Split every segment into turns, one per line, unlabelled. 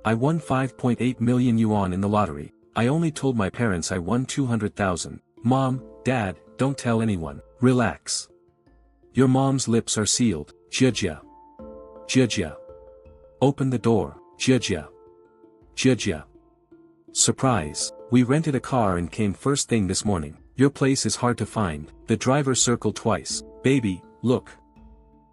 I won 5.8 million yuan in the lottery. I only told my parents I won 200,000. Mom, Dad, don't tell anyone. Relax. Your mom's lips are sealed. Jia. Jia. Open the door. Jia. Jia. Surprise. We rented a car and came first thing this morning. Your place is hard to find. The driver circled twice. Baby, look.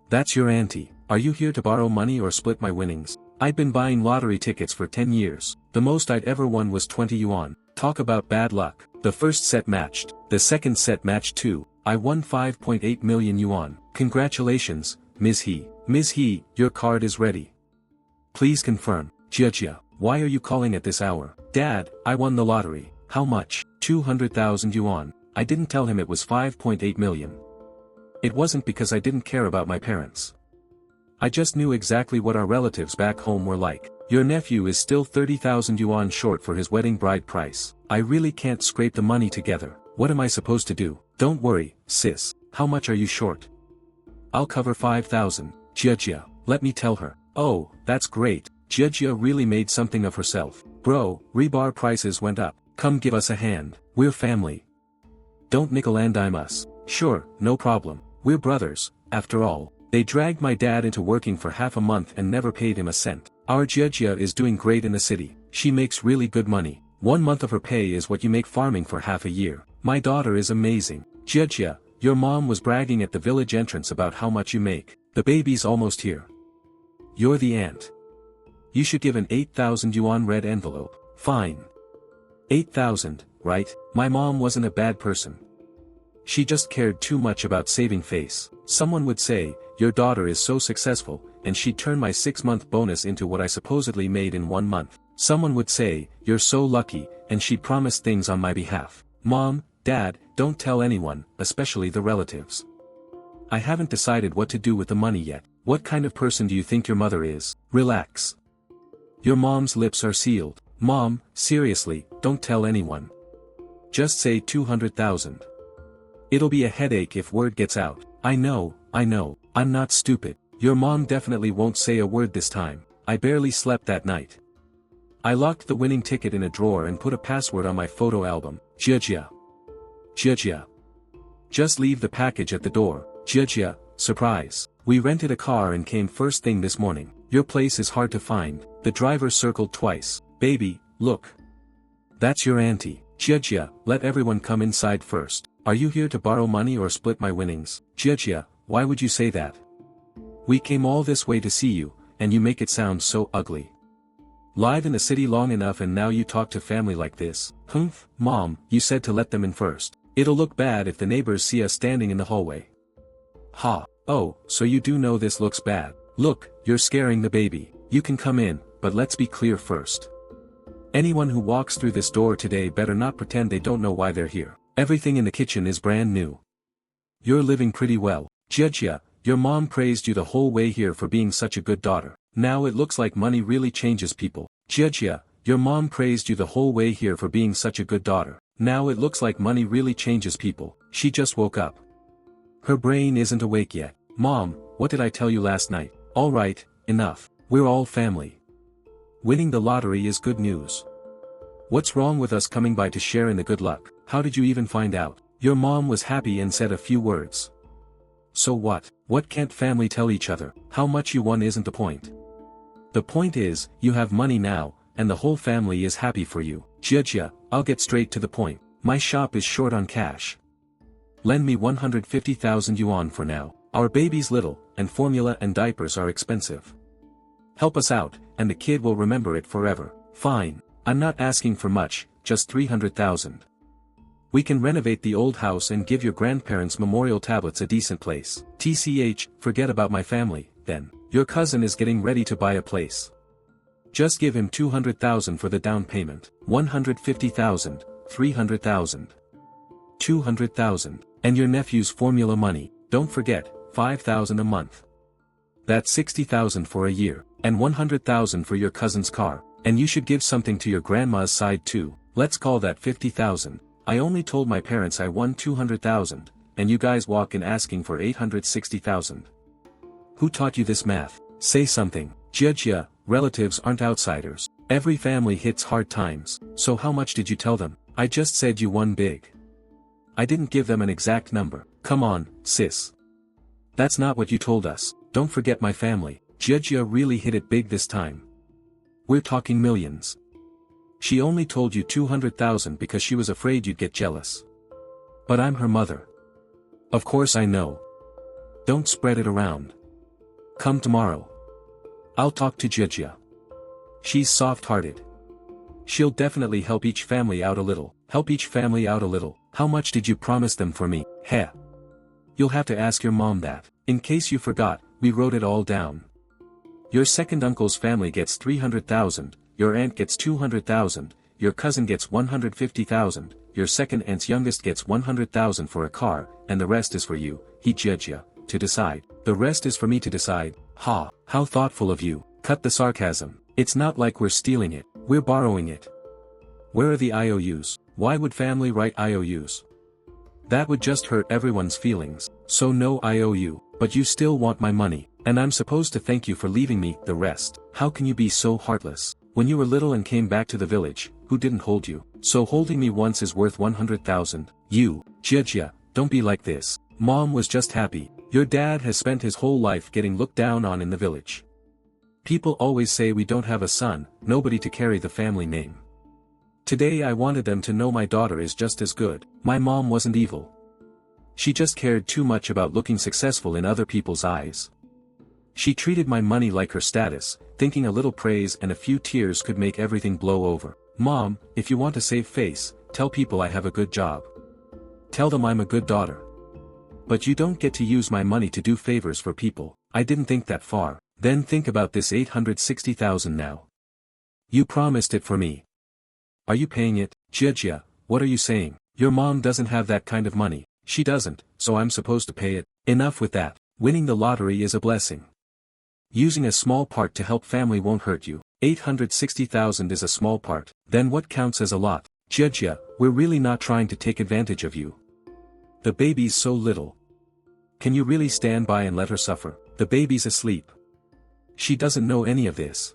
That's your auntie. Are you here to borrow money or split my winnings? I'd been buying lottery tickets for 10 years. The most I'd ever won was 20 yuan. Talk about bad luck. The first set matched. The second set matched too. I won 5.8 million yuan. Congratulations, Ms. He. Ms. He, your card is ready. Please confirm. Jia, why are you calling at this hour? Dad, I won the lottery. How much? 200,000 yuan. I didn't tell him it was 5.8 million. It wasn't because I didn't care about my parents. I just knew exactly what our relatives back home were like. Your nephew is still 30,000 yuan short for his wedding bride price. I really can't scrape the money together. What am I supposed to do? Don't worry, sis. How much are you short? I'll cover 5,000. Jia, let me tell her. Oh, that's great. Jia really made something of herself. Bro, rebar prices went up. Come give us a hand. We're family. Don't nickel and dime us. Sure, no problem. We're brothers, after all. They dragged my dad into working for half a month and never paid him a cent. Our Jia is doing great in the city. She makes really good money. 1 month of her pay is what you make farming for half a year. My daughter is amazing. Jia, your mom was bragging at the village entrance about how much you make. The baby's almost here. You're the aunt. You should give an 8,000 yuan red envelope. Fine. 8,000, right? My mom wasn't a bad person. She just cared too much about saving face. Someone would say, your daughter is so successful, and she'd turn my 6-month bonus into what I supposedly made in 1 month. Someone would say, you're so lucky, and she'd promise things on my behalf. Mom, Dad, don't tell anyone, especially the relatives. I haven't decided what to do with the money yet. What kind of person do you think your mother is? Relax. Your mom's lips are sealed. Mom, seriously, don't tell anyone. Just say 200,000. It'll be a headache if word gets out. I know, I'm not stupid. Your mom definitely won't say a word this time. I barely slept that night. I locked the winning ticket in a drawer and put a password on my photo album. Jia. Just leave the package at the door. Jia, surprise. We rented a car and came first thing this morning. Your place is hard to find. The driver circled twice. Baby, look. That's your auntie. Jia, let everyone come inside first. Are you here to borrow money or split my winnings? Jia, why would you say that? We came all this way to see you, and you make it sound so ugly. Live in the city long enough and now you talk to family like this. Humph, Mom, you said to let them in first. It'll look bad if the neighbors see us standing in the hallway. Ha, oh, so you do know this looks bad. Look, you're scaring the baby. You can come in, but let's be clear first. Anyone who walks through this door today better not pretend they don't know why they're here. Everything in the kitchen is brand new. You're living pretty well. Jia, your mom praised you the whole way here for being such a good daughter. Now it looks like money really changes people. Jia, your mom praised you the whole way here for being such a good daughter. Now it looks like money really changes people. She just woke up. Her brain isn't awake yet. Mom, what did I tell you last night? Alright, enough. We're all family. Winning the lottery is good news. What's wrong with us coming by to share in the good luck? How did you even find out? Your mom was happy and said a few words. So what? What can't family tell each other? How much you won isn't the point. The point is, you have money now, and the whole family is happy for you. Jia, I'll get straight to the point. My shop is short on cash. Lend me 150,000 yuan for now. Our baby's little, and formula and diapers are expensive. Help us out, and the kid will remember it forever. Fine. I'm not asking for much, just 300,000. We can renovate the old house and give your grandparents' memorial tablets a decent place. TCH, forget about my family, then. Your cousin is getting ready to buy a place. Just give him 200,000 for the down payment. 150,000, 300,000. 200,000. And your nephew's formula money, don't forget, 5,000 a month. That's 60,000 for a year, and 100,000 for your cousin's car, and you should give something to your grandma's side too. Let's call that 50,000. I only told my parents I won 200,000, and you guys walk in asking for 860,000. Who taught you this math? Say something. Jia, relatives aren't outsiders. Every family hits hard times, so how much did you tell them? I just said you won big. I didn't give them an exact number. Come on, sis. That's not what you told us. Don't forget my family. Jia really hit it big this time. We're talking millions. She only told you 200,000 because she was afraid you'd get jealous. But I'm her mother. Of course I know. Don't spread it around. Come tomorrow. I'll talk to Jia. She's soft-hearted. She'll definitely help each family out a little. Help each family out a little. How much did you promise them for me? Heh. You'll have to ask your mom that. In case you forgot, we wrote it all down. Your second uncle's family gets 300,000, your aunt gets 200,000, your cousin gets 150,000, your second aunt's youngest gets 100,000 for a car, and the rest is for you, Jia, to decide. The rest is for me to decide. Ha, how thoughtful of you. Cut the sarcasm. It's not like we're stealing it, we're borrowing it. Where are the IOUs? Why would family write IOUs? That would just hurt everyone's feelings. So no IOU, but you still want my money, and I'm supposed to thank you for leaving me the rest. How can you be so heartless? When you were little and came back to the village, who didn't hold you? So holding me once is worth 100,000. You, Jia, don't be like this. Mom was just happy. Your dad has spent his whole life getting looked down on in the village. People always say we don't have a son, nobody to carry the family name. Today I wanted them to know my daughter is just as good. My mom wasn't evil. She just cared too much about looking successful in other people's eyes. She treated my money like her status, thinking a little praise and a few tears could make everything blow over. Mom, if you want to save face, tell people I have a good job. Tell them I'm a good daughter. But you don't get to use my money to do favors for people. I didn't think that far. Then think about this 860,000 now. You promised it for me. Are you paying it? Jia, what are you saying? Your mom doesn't have that kind of money. She doesn't, so I'm supposed to pay it. Enough with that. Winning the lottery is a blessing. Using a small part to help family won't hurt you. 860,000 is a small part. Then what counts as a lot? Jia, we're really not trying to take advantage of you. The baby's so little. Can you really stand by and let her suffer? The baby's asleep. She doesn't know any of this.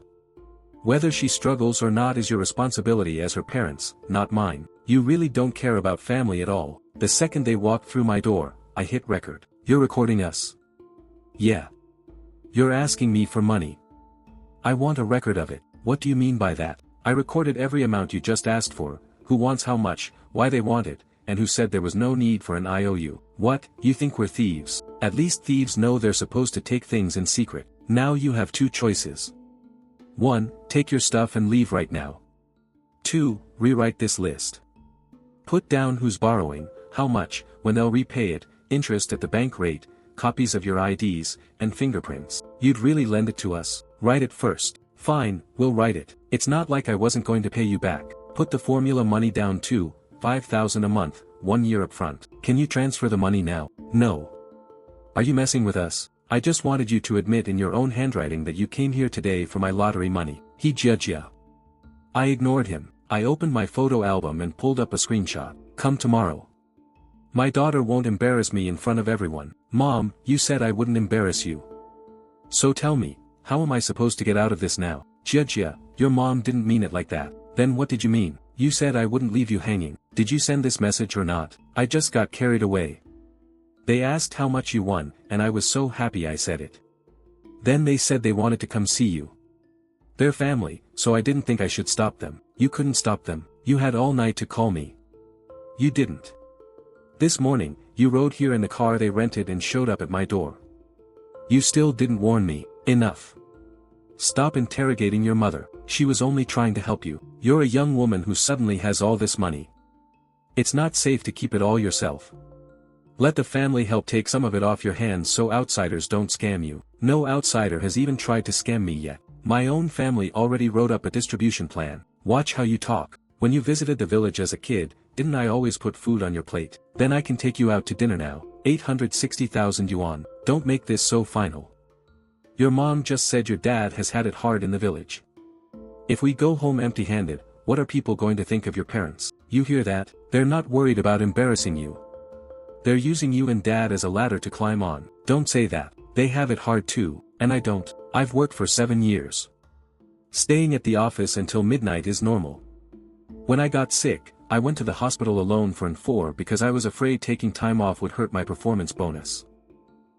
Whether she struggles or not is your responsibility as her parents, not mine. You really don't care about family at all. The second they walked through my door, I hit record. You're recording us? Yeah. You're asking me for money. I want a record of it. What do you mean by that? I recorded every amount you just asked for, who wants how much, why they want it, and who said there was no need for an IOU. What, you think we're thieves? At least thieves know they're supposed to take things in secret. Now you have two choices. 1. Take your stuff and leave right now. 2. Rewrite this list. Put down who's borrowing, how much, when they'll repay it, interest at the bank rate, copies of your IDs, and fingerprints. You'd really lend it to us? Write it first. Fine, we'll write it. It's not like I wasn't going to pay you back. Put the formula money down too, 5,000 a month, 1 year up front. Can you transfer the money now? No. Are you messing with us? I just wanted you to admit in your own handwriting that you came here today for my lottery money. Jia. I ignored him. I opened my photo album and pulled up a screenshot. Come tomorrow. My daughter won't embarrass me in front of everyone. Mom, you said I wouldn't embarrass you. So tell me, how am I supposed to get out of this now? Jia, your mom didn't mean it like that. Then what did you mean? You said I wouldn't leave you hanging. Did you send this message or not? I just got carried away. They asked how much you won, and I was so happy I said it. Then they said they wanted to come see you. They're family, so I didn't think I should stop them. You couldn't stop them. You had all night to call me. You didn't. This morning, you rode here in the car they rented and showed up at my door. You still didn't warn me. Enough. Stop interrogating your mother. She was only trying to help you. You're a young woman who suddenly has all this money. It's not safe to keep it all yourself. Let the family help take some of it off your hands so outsiders don't scam you. No outsider has even tried to scam me yet. My own family already wrote up a distribution plan. Watch how you talk. When you visited the village as a kid, didn't I always put food on your plate? Then I can take you out to dinner now. 860,000 yuan. Don't make this so final. Your mom just said your dad has had it hard in the village. If we go home empty-handed, what are people going to think of your parents? You hear that? They're not worried about embarrassing you. They're using you and dad as a ladder to climb on. Don't say that. They have it hard too, and I don't. I've worked for 7 years. Staying at the office until midnight is normal. When I got sick, I went to the hospital alone for an 4 because I was afraid taking time off would hurt my performance bonus.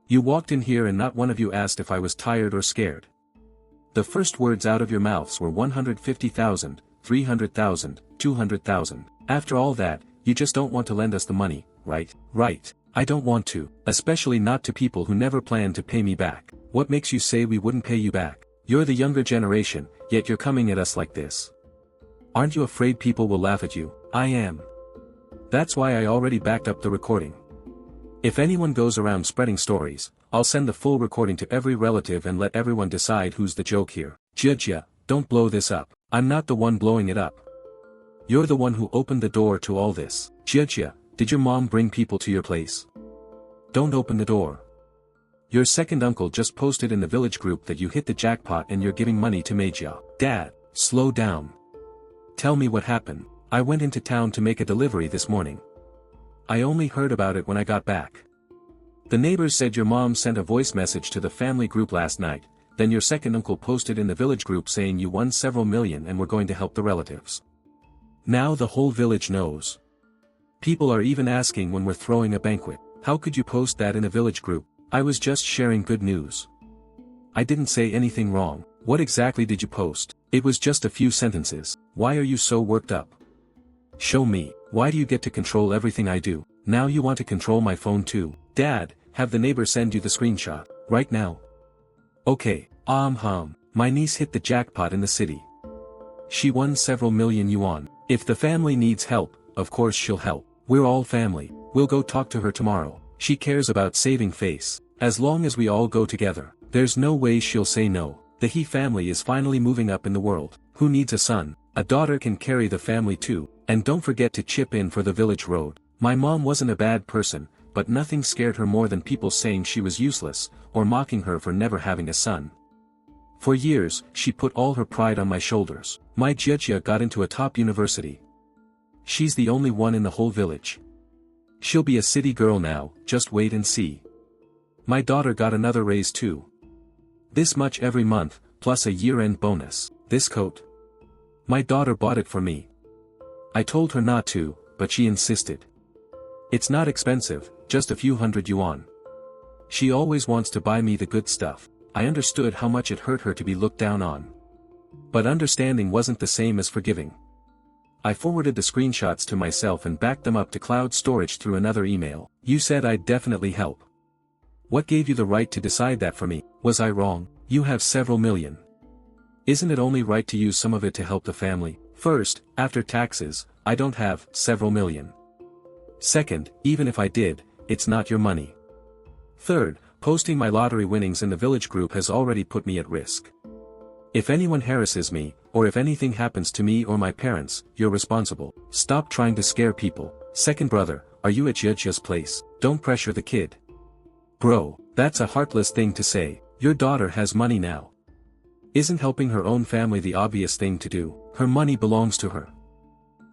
You walked in here and not one of you asked if I was tired or scared. The first words out of your mouths were 150,000, 300,000, 200,000. After all that, you just don't want to lend us the money, right? Right. I don't want to, especially not to people who never plan to pay me back. What makes you say we wouldn't pay you back? You're the younger generation, yet you're coming at us like this. Aren't you afraid people will laugh at you? I am. That's why I already backed up the recording. If anyone goes around spreading stories, I'll send the full recording to every relative and let everyone decide who's the joke here. Jia, don't blow this up. I'm not the one blowing it up. You're the one who opened the door to all this. Jia, did your mom bring people to your place? Don't open the door. Your second uncle just posted in the village group that you hit the jackpot and you're giving money to Majia. Dad, slow down. Tell me what happened. I went into town to make a delivery this morning. I only heard about it when I got back. The neighbors said your mom sent a voice message to the family group last night, then your second uncle posted in the village group saying you won several million and were going to help the relatives. Now the whole village knows. People are even asking when we're throwing a banquet. How could you post that in a village group? I was just sharing good news. I didn't say anything wrong. What exactly did you post? It was just a few sentences. Why are you so worked up? Show me. Why do you get to control everything I do? Now you want to control my phone too. Dad, have the neighbor send you the screenshot, right now. Okay, my niece hit the jackpot in the city. She won several million yuan. If the family needs help, of course she'll help. We're all family. We'll go talk to her tomorrow. She cares about saving face. As long as we all go together, there's no way she'll say no. The He family is finally moving up in the world. Who needs a son? A daughter can carry the family too. And don't forget to chip in for the village road. My mom wasn't a bad person, but nothing scared her more than people saying she was useless, or mocking her for never having a son. For years, she put all her pride on my shoulders. My Jia got into a top university. She's the only one in the whole village. She'll be a city girl now, just wait and see. My daughter got another raise too. This much every month, plus a year-end bonus. This coat. My daughter bought it for me. I told her not to, but she insisted. It's not expensive, just a few hundred yuan. She always wants to buy me the good stuff. I understood how much it hurt her to be looked down on. But understanding wasn't the same as forgiving. I forwarded the screenshots to myself and backed them up to cloud storage through another email. You said I'd definitely help. What gave you the right to decide that for me? Was I wrong? You have several million. Isn't it only right to use some of it to help the family? First, after taxes, I don't have several million. Second, even if I did, it's not your money. Third, posting my lottery winnings in the village group has already put me at risk. If anyone harasses me, or if anything happens to me or my parents, you're responsible. Stop trying to scare people. Second brother, are you at Jia's place? Don't pressure the kid. Bro, that's a heartless thing to say. Your daughter has money now. Isn't helping her own family the obvious thing to do? Her money belongs to her.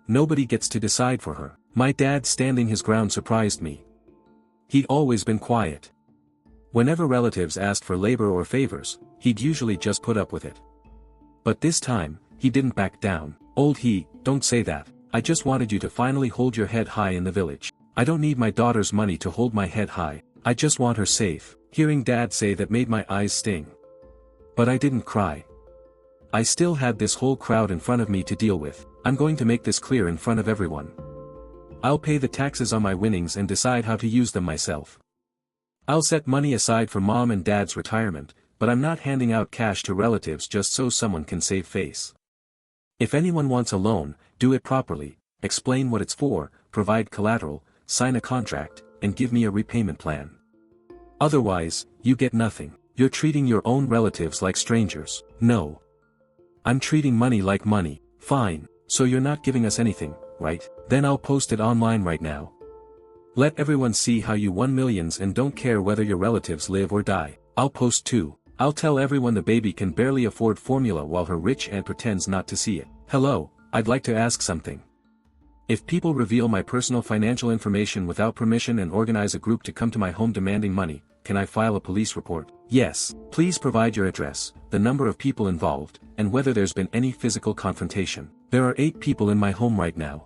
Nobody gets to decide for her. My dad standing his ground surprised me. He'd always been quiet. Whenever relatives asked for labor or favors, he'd usually just put up with it. But this time, he didn't back down. Old He, don't say that. I just wanted you to finally hold your head high in the village. I don't need my daughter's money to hold my head high. I just want her safe. Hearing Dad say that made my eyes sting. But I didn't cry. I still had this whole crowd in front of me to deal with. I'm going to make this clear in front of everyone. I'll pay the taxes on my winnings and decide how to use them myself. I'll set money aside for Mom and Dad's retirement, but I'm not handing out cash to relatives just so someone can save face. If anyone wants a loan, do it properly, explain what it's for, provide collateral, sign a contract, and give me a repayment plan. Otherwise, you get nothing. You're treating your own relatives like strangers. No. I'm treating money like money. Fine, so you're not giving us anything, right? Then I'll post it online right now. Let everyone see how you won millions and don't care whether your relatives live or die. I'll post too. I'll tell everyone the baby can barely afford formula while her rich aunt pretends not to see it. Hello, I'd like to ask something. If people reveal my personal financial information without permission and organize a group to come to my home demanding money, can I file a police report? Yes. Please provide your address, the number of people involved, and whether there's been any physical confrontation. There are 8 people in my home right now.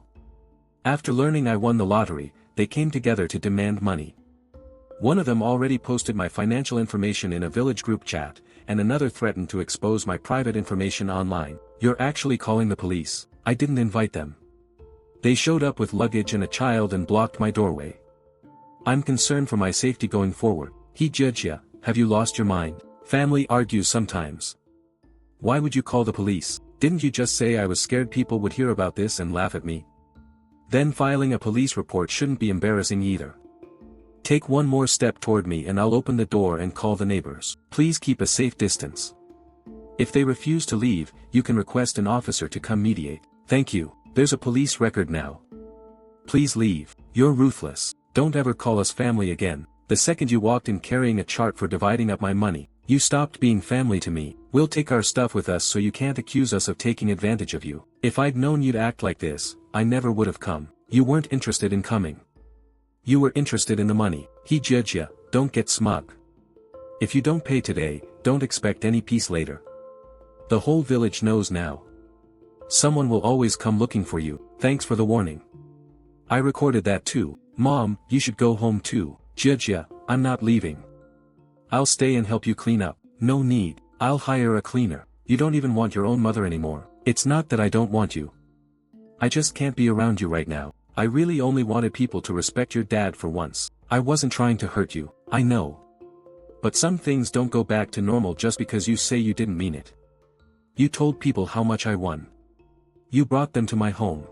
After learning I won the lottery, they came together to demand money. One of them already posted my financial information in a village group chat, and another threatened to expose my private information online. You're actually calling the police? I didn't invite them. They showed up with luggage and a child and blocked my doorway. I'm concerned for my safety going forward. He judge ya, have you lost your mind? Family argues sometimes. Why would you call the police? Didn't you just say I was scared people would hear about this and laugh at me? Then filing a police report shouldn't be embarrassing either. Take one more step toward me and I'll open the door and call the neighbors. Please keep a safe distance. If they refuse to leave, you can request an officer to come mediate. Thank you. There's a police record now. Please leave. You're ruthless. Don't ever call us family again. The second you walked in carrying a chart for dividing up my money, you stopped being family to me. We'll take our stuff with us so you can't accuse us of taking advantage of you. If I'd known you'd act like this, I never would have come. You weren't interested in coming. You were interested in the money. He judge ya, don't get smug. If you don't pay today, don't expect any peace later. The whole village knows now. Someone will always come looking for you. Thanks for the warning. I recorded that too. Mom, you should go home too. Judge ya, I'm not leaving. I'll stay and help you clean up. No need, I'll hire a cleaner. You don't even want your own mother anymore. It's not that I don't want you. I just can't be around you right now. I really only wanted people to respect your dad for once. I wasn't trying to hurt you, I know. But some things don't go back to normal just because you say you didn't mean it. You told people how much I won. You brought them to my home.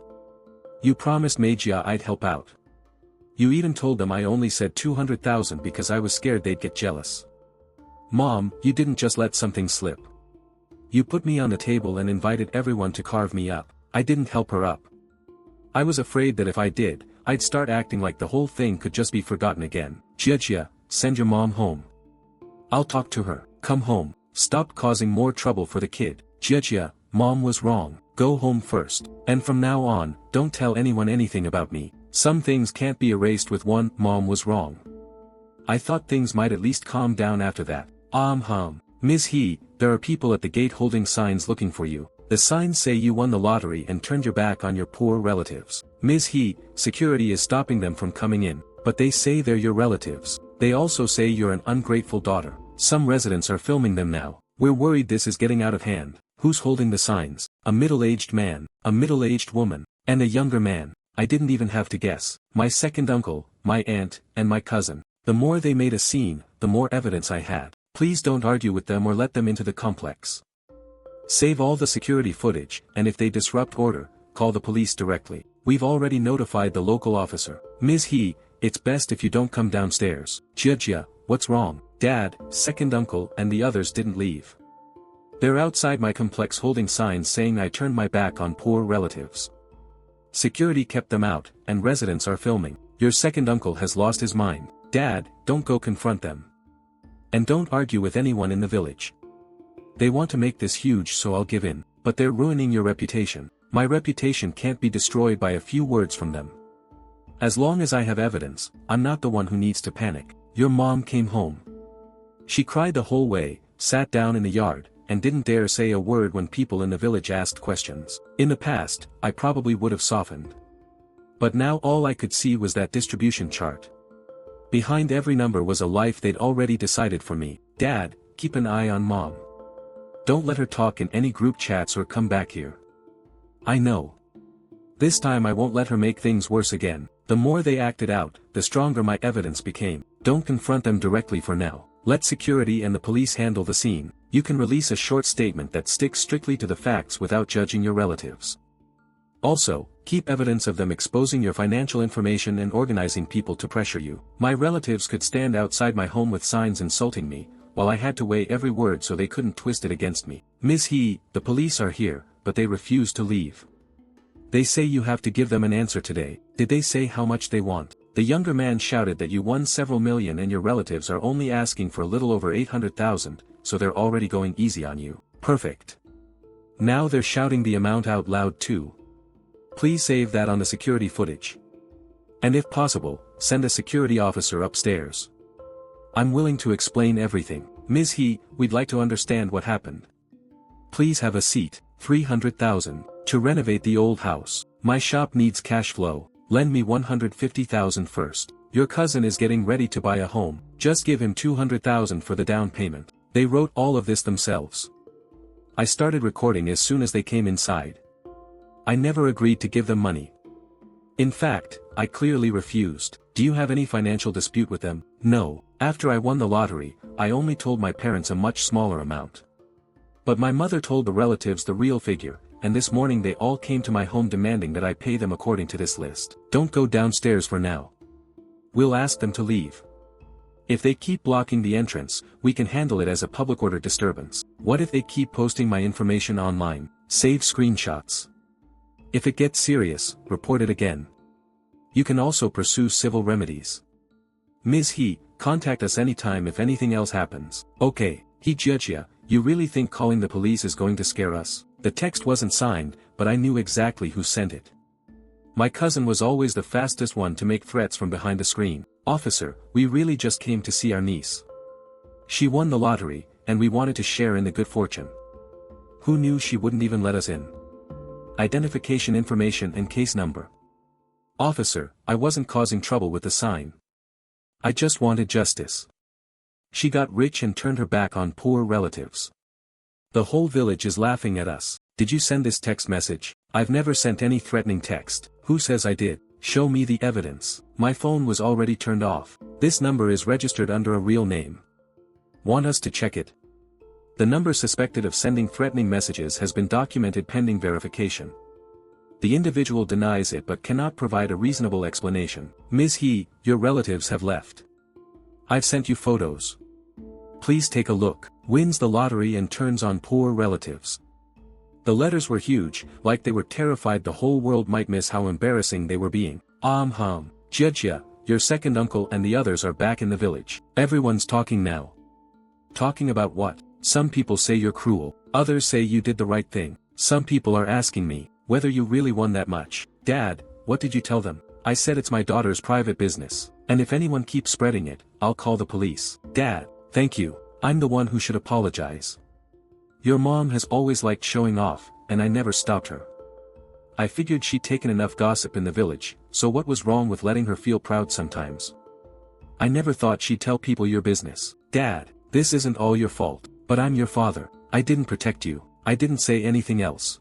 You promised Magia I'd help out. You even told them I only said 200,000 because I was scared they'd get jealous. Mom, you didn't just let something slip. You put me on the table and invited everyone to carve me up. I didn't help her up. I was afraid that if I did, I'd start acting like the whole thing could just be forgotten again. Judge ya, send your mom home. I'll talk to her. Come home. Stop causing more trouble for the kid. Judge ya, mom was wrong. Go home first. And from now on, don't tell anyone anything about me. Some things can't be erased with one, mom was wrong. I thought things might at least calm down after that. Ms. He, there are people at the gate holding signs looking for you. The signs say you won the lottery and turned your back on your poor relatives. Ms. He, security is stopping them from coming in, but they say they're your relatives. They also say you're an ungrateful daughter. Some residents are filming them now. We're worried this is getting out of hand. Who's holding the signs? A middle-aged man, a middle-aged woman, and a younger man. I didn't even have to guess. My second uncle, my aunt, and my cousin. The more they made a scene, the more evidence I had. Please don't argue with them or let them into the complex. Save all the security footage, and if they disrupt order, call the police directly. We've already notified the local officer. Ms. He, it's best if you don't come downstairs. Judge ya, what's wrong? Dad, second uncle, and the others didn't leave. They're outside my complex holding signs saying I turned my back on poor relatives. Security kept them out, and residents are filming. Your second uncle has lost his mind. Dad, don't go confront them. And don't argue with anyone in the village. They want to make this huge so I'll give in, but they're ruining your reputation. My reputation can't be destroyed by a few words from them. As long as I have evidence, I'm not the one who needs to panic. Your mom came home. She cried the whole way, sat down in the yard, and didn't dare say a word when people in the village asked questions. In the past, I probably would have softened. But now all I could see was that distribution chart. Behind every number was a life they'd already decided for me. Dad, keep an eye on mom. Don't let her talk in any group chats or come back here. I know. This time I won't let her make things worse again. The more they acted out, the stronger my evidence became. Don't confront them directly for now. Let security and the police handle the scene. You can release a short statement that sticks strictly to the facts without judging your relatives. Also, keep evidence of them exposing your financial information and organizing people to pressure you. My relatives could stand outside my home with signs insulting me, while I had to weigh every word so they couldn't twist it against me. Ms. He, the police are here, but they refuse to leave. They say you have to give them an answer today. Did they say how much they want? The younger man shouted that you won several million and your relatives are only asking for a little over 800,000, so they're already going easy on you. Perfect. Now they're shouting the amount out loud too. Please save that on the security footage. And if possible, send a security officer upstairs. I'm willing to explain everything. Ms. He, we'd like to understand what happened. Please have a seat. 300,000. To renovate the old house. My shop needs cash flow. Lend me 150,000 first. Your cousin is getting ready to buy a home. Just give him 200,000 for the down payment. They wrote all of this themselves. I started recording as soon as they came inside. I never agreed to give them money. In fact, I clearly refused. Do you have any financial dispute with them? No. After I won the lottery, I only told my parents a much smaller amount. But my mother told the relatives the real figure, and this morning they all came to my home demanding that I pay them according to this list. Don't go downstairs for now. We'll ask them to leave. If they keep blocking the entrance, we can handle it as a public order disturbance. What if they keep posting my information online? Save screenshots. If it gets serious, report it again. You can also pursue civil remedies. Ms. He, contact us anytime if anything else happens. Okay, He Jia, you really think calling the police is going to scare us? The text wasn't signed, but I knew exactly who sent it. My cousin was always the fastest one to make threats from behind the screen. Officer, we really just came to see our niece. She won the lottery, and we wanted to share in the good fortune. Who knew she wouldn't even let us in? Identification information and case number. Officer, I wasn't causing trouble with the sign. I just wanted justice. She got rich and turned her back on poor relatives. The whole village is laughing at us. Did you send this text message? I've never sent any threatening text. Who says I did? Show me the evidence. My phone was already turned off. This number is registered under a real name. Want us to check it? The number suspected of sending threatening messages has been documented pending verification. The individual denies it but cannot provide a reasonable explanation. Ms. He, your relatives have left. I've sent you photos. Please take a look. Wins the lottery and turns on poor relatives. The letters were huge, like they were terrified the whole world might miss how embarrassing they were being. Jia, your second uncle and the others are back in the village. Everyone's talking now. Talking about what? Some people say you're cruel, others say you did the right thing. Some people are asking me whether you really won that much. Dad, what did you tell them? I said it's my daughter's private business, and if anyone keeps spreading it, I'll call the police. Dad, thank you. I'm the one who should apologize. Your mom has always liked showing off, and I never stopped her. I figured she'd taken enough gossip in the village, so what was wrong with letting her feel proud sometimes? I never thought she'd tell people your business. Dad, this isn't all your fault, but I'm your father. I didn't protect you. I didn't say anything else.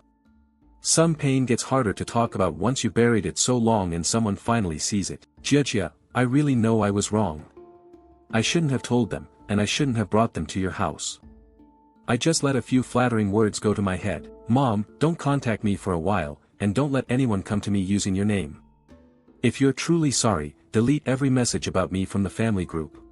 Some pain gets harder to talk about once you buried it so long and someone finally sees it. Jia, I really know I was wrong. I shouldn't have told them, and I shouldn't have brought them to your house. I just let a few flattering words go to my head. Mom, don't contact me for a while, and don't let anyone come to me using your name. If you're truly sorry, delete every message about me from the family group.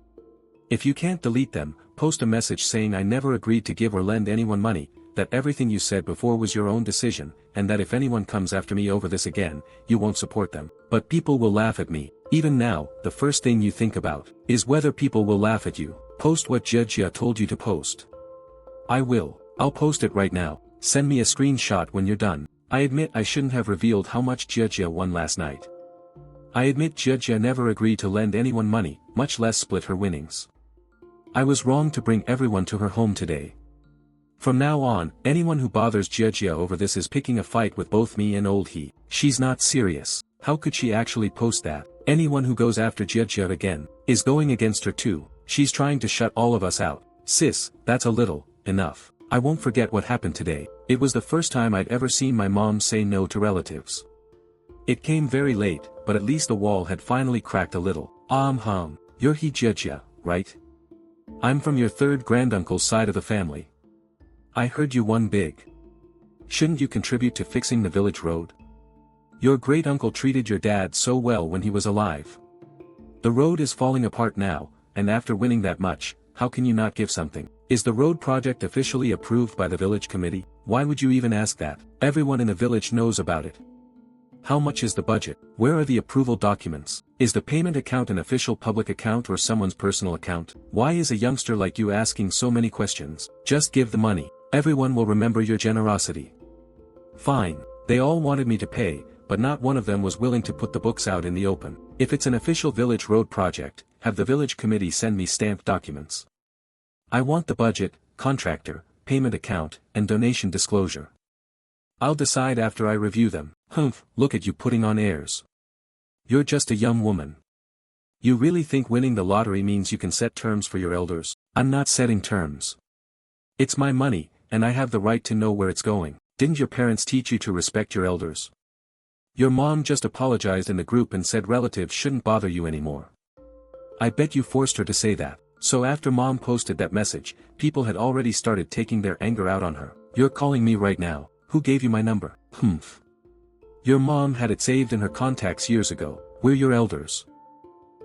If you can't delete them, post a message saying I never agreed to give or lend anyone money, that everything you said before was your own decision, and that if anyone comes after me over this again, you won't support them. But people will laugh at me. Even now, the first thing you think about is whether people will laugh at you. Post what Jia told you to post. I will. I'll post it right now. Send me a screenshot when you're done. I admit I shouldn't have revealed how much Jia won last night. I admit Jia never agreed to lend anyone money, much less split her winnings. I was wrong to bring everyone to her home today. From now on, anyone who bothers Jia over this is picking a fight with both me and old He. She's not serious. How could she actually post that? Anyone who goes after Jia again is going against her too. She's trying to shut all of us out. Sis, that's a little enough. I won't forget what happened today. It was the first time I'd ever seen my mom say no to relatives. It came very late, but at least the wall had finally cracked a little. You're He Jia, right? I'm from your third granduncle's side of the family. I heard you won big. Shouldn't you contribute to fixing the village road? Your great-uncle treated your dad so well when he was alive. The road is falling apart now, and after winning that much, how can you not give something? Is the road project officially approved by the village committee? Why would you even ask that? Everyone in the village knows about it. How much is the budget? Where are the approval documents? Is the payment account an official public account or someone's personal account? Why is a youngster like you asking so many questions? Just give the money. Everyone will remember your generosity. Fine. They all wanted me to pay, but not one of them was willing to put the books out in the open. If it's an official village road project, have the village committee send me stamped documents. I want the budget, contractor, payment account, and donation disclosure. I'll decide after I review them. Humph, look at you putting on airs. You're just a young woman. You really think winning the lottery means you can set terms for your elders? I'm not setting terms. It's my money, and I have the right to know where it's going. Didn't your parents teach you to respect your elders? Your mom just apologized in the group and said relatives shouldn't bother you anymore. I bet you forced her to say that. So after mom posted that message, people had already started taking their anger out on her. You're calling me right now. Who gave you my number? Humph. Your mom had it saved in her contacts years ago. We're your elders.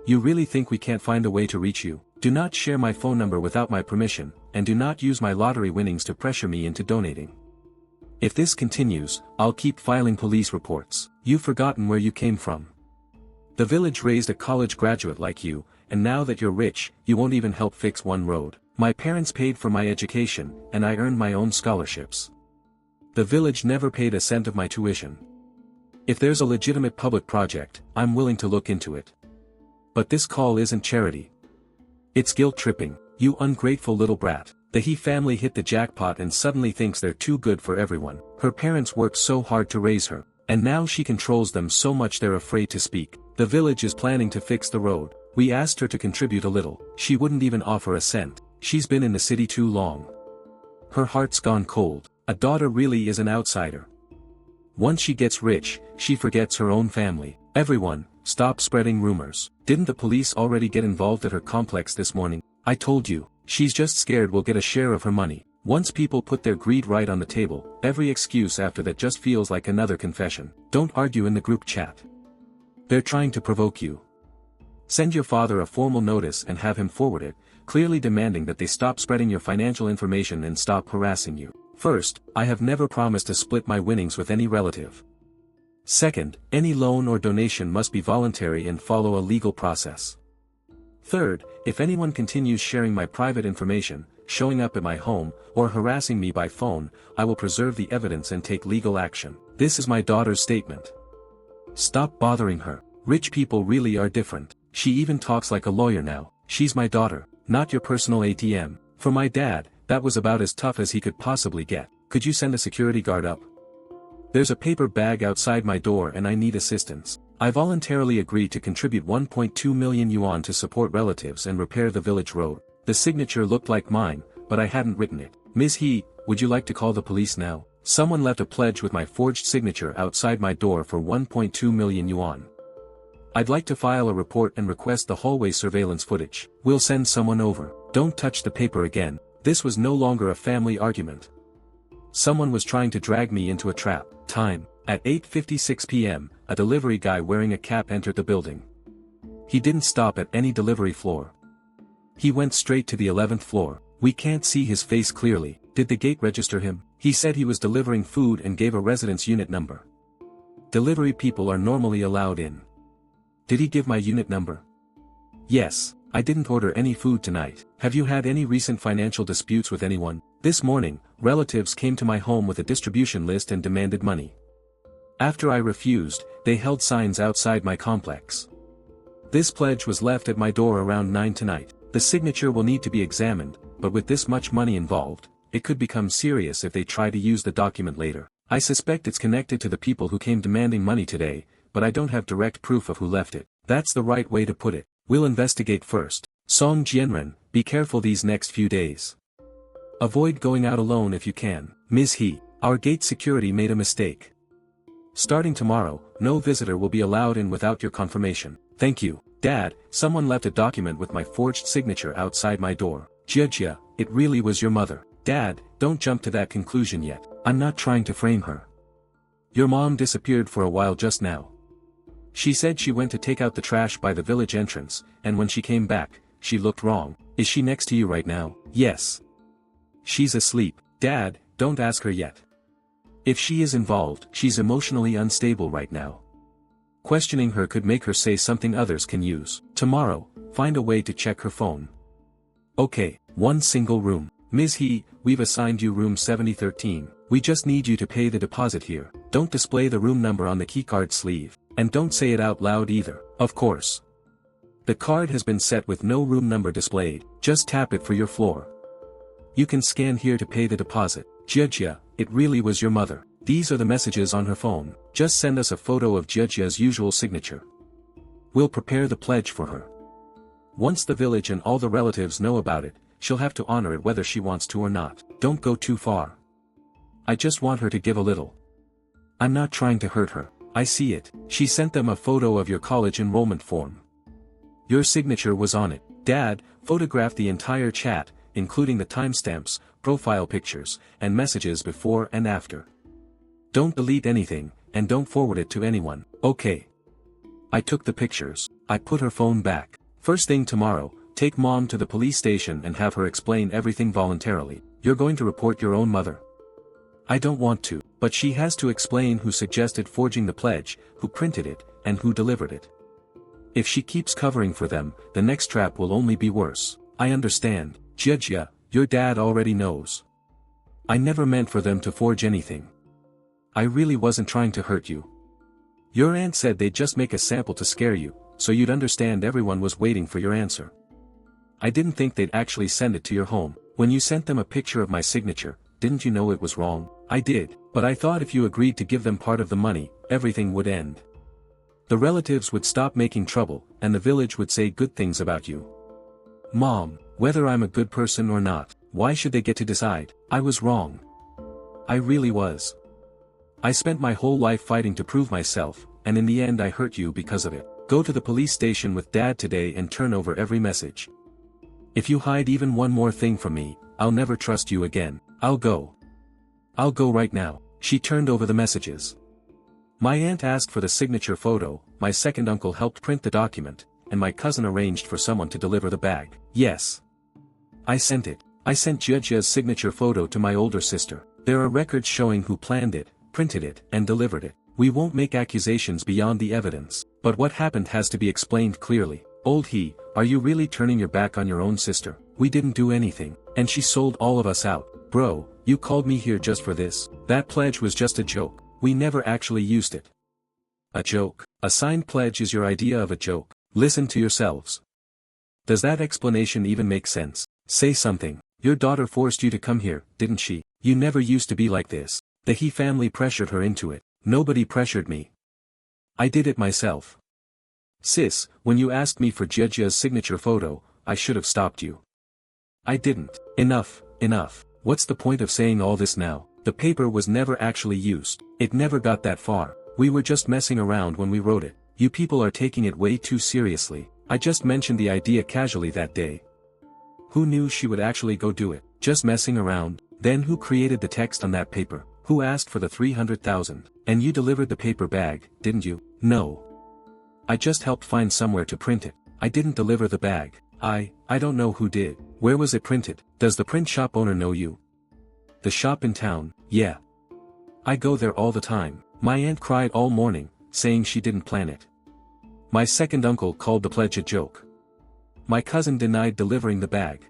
You really think we can't find a way to reach you? Do not share my phone number without my permission, and do not use my lottery winnings to pressure me into donating. If this continues, I'll keep filing police reports. You've forgotten where you came from. The village raised a college graduate like you, and now that you're rich, you won't even help fix one road. My parents paid for my education, and I earned my own scholarships. The village never paid a cent of my tuition. If there's a legitimate public project, I'm willing to look into it. But this call isn't charity. It's guilt-tripping. You ungrateful little brat. The He family hit the jackpot and suddenly thinks they're too good for everyone. Her parents worked so hard to raise her, and now she controls them so much they're afraid to speak. The village is planning to fix the road. We asked her to contribute a little. She wouldn't even offer a cent. She's been in the city too long. Her heart's gone cold. A daughter really is an outsider. Once she gets rich, she forgets her own family. Everyone, stop spreading rumors. Didn't the police already get involved at her complex this morning? I told you, she's just scared we'll get a share of her money. Once people put their greed right on the table, every excuse after that just feels like another confession. Don't argue in the group chat. They're trying to provoke you. Send your father a formal notice and have him forward it, clearly demanding that they stop spreading your financial information and stop harassing you. First, I have never promised to split my winnings with any relative. Second, any loan or donation must be voluntary and follow a legal process. Third, if anyone continues sharing my private information, showing up at my home, or harassing me by phone, I will preserve the evidence and take legal action. This is my daughter's statement. Stop bothering her. Rich people really are different. She even talks like a lawyer now. She's my daughter, not your personal ATM. For my dad, that was about as tough as he could possibly get. Could you send a security guard up? There's a paper bag outside my door and I need assistance. I voluntarily agreed to contribute 1.2 million yuan to support relatives and repair the village road. The signature looked like mine, but I hadn't written it. Ms. He, would you like to call the police now? Someone left a pledge with my forged signature outside my door for 1.2 million yuan. I'd like to file a report and request the hallway surveillance footage. We'll send someone over. Don't touch the paper again. This was no longer a family argument. Someone was trying to drag me into a trap. Time. At 8:56 p.m., a delivery guy wearing a cap entered the building. He didn't stop at any delivery floor. He went straight to the 11th floor. We can't see his face clearly. Did the gate register him? He said he was delivering food and gave a residence unit number. Delivery people are normally allowed in. Did he give my unit number? Yes. I didn't order any food tonight. Have you had any recent financial disputes with anyone? This morning, relatives came to my home with a distribution list and demanded money. After I refused, they held signs outside my complex. This pledge was left at my door around 9 tonight. The signature will need to be examined, but with this much money involved, it could become serious if they try to use the document later. I suspect it's connected to the people who came demanding money today, but I don't have direct proof of who left it. That's the right way to put it. We'll investigate first. Song Jianren, be careful these next few days. Avoid going out alone if you can. Ms. He, our gate security made a mistake. Starting tomorrow, no visitor will be allowed in without your confirmation. Thank you. Dad, someone left a document with my forged signature outside my door. Jia, it really was your mother. Dad, don't jump to that conclusion yet. I'm not trying to frame her. Your mom disappeared for a while just now. She said she went to take out the trash by the village entrance, and when she came back, she looked wrong. Is she next to you right now? Yes. She's asleep. Dad, don't ask her yet. If she is involved, she's emotionally unstable right now. Questioning her could make her say something others can use. Tomorrow, find a way to check her phone. Okay, one single room. Ms. He, we've assigned you room 7013. We just need you to pay the deposit here. Don't display the room number on the keycard sleeve. And don't say it out loud either. Of course. The card has been set with no room number displayed, just tap it for your floor. You can scan here to pay the deposit. Jiejia, it really was your mother. These are the messages on her phone. Just send us a photo of Jiejia's usual signature. We'll prepare the pledge for her. Once the village and all the relatives know about it, she'll have to honor it whether she wants to or not. Don't go too far. I just want her to give a little. I'm not trying to hurt her. I see it. She sent them a photo of your college enrollment form. Your signature was on it. Dad, photograph the entire chat, including the timestamps, profile pictures, and messages before and after. Don't delete anything, and don't forward it to anyone. Okay. I took the pictures. I put her phone back. First thing tomorrow, take Mom to the police station and have her explain everything voluntarily. You're going to report your own mother. I don't want to, but she has to explain who suggested forging the pledge, who printed it, and who delivered it. If she keeps covering for them, the next trap will only be worse. I understand, Jiejia, your dad already knows. I never meant for them to forge anything. I really wasn't trying to hurt you. Your aunt said they'd just make a sample to scare you, so you'd understand everyone was waiting for your answer. I didn't think they'd actually send it to your home. When you sent them a picture of my signature, didn't you know it was wrong? I did, but I thought if you agreed to give them part of the money, everything would end. The relatives would stop making trouble, and the village would say good things about you. Mom, whether I'm a good person or not, why should they get to decide? I was wrong. I really was. I spent my whole life fighting to prove myself, and in the end I hurt you because of it. Go to the police station with Dad today and turn over every message. If you hide even one more thing from me, I'll never trust you again. I'll go. I'll go right now. She turned over the messages. My aunt asked for the signature photo, my second uncle helped print the document, and my cousin arranged for someone to deliver the bag. Yes. I sent it. I sent Jiejia's signature photo to my older sister. There are records showing who planned it, printed it, and delivered it. We won't make accusations beyond the evidence, but what happened has to be explained clearly. Old he, are you really turning your back on your own sister? We didn't do anything, and she sold all of us out. Bro, you called me here just for this. That pledge was just a joke. We never actually used it. A joke. A signed pledge is your idea of a joke. Listen to yourselves. Does that explanation even make sense? Say something. Your daughter forced you to come here, didn't she? You never used to be like this. The He family pressured her into it. Nobody pressured me. I did it myself. Sis, when you asked me for Jiejia's signature photo, I should have stopped you. I didn't. Enough, enough. What's the point of saying all this now? The paper was never actually used. It never got that far. We were just messing around when we wrote it. You people are taking it way too seriously. I just mentioned the idea casually that day. Who knew she would actually go do it? Just messing around. Then who created the text on that paper? Who asked for the 300,000? And you delivered the paper bag, didn't you? No. I just helped find somewhere to print it. I didn't deliver the bag. I don't know who did. Where was it printed? Does the print shop owner know you? The shop in town, yeah. I go there all the time. My aunt cried all morning, saying she didn't plan it. My second uncle called the pledge a joke. My cousin denied delivering the bag.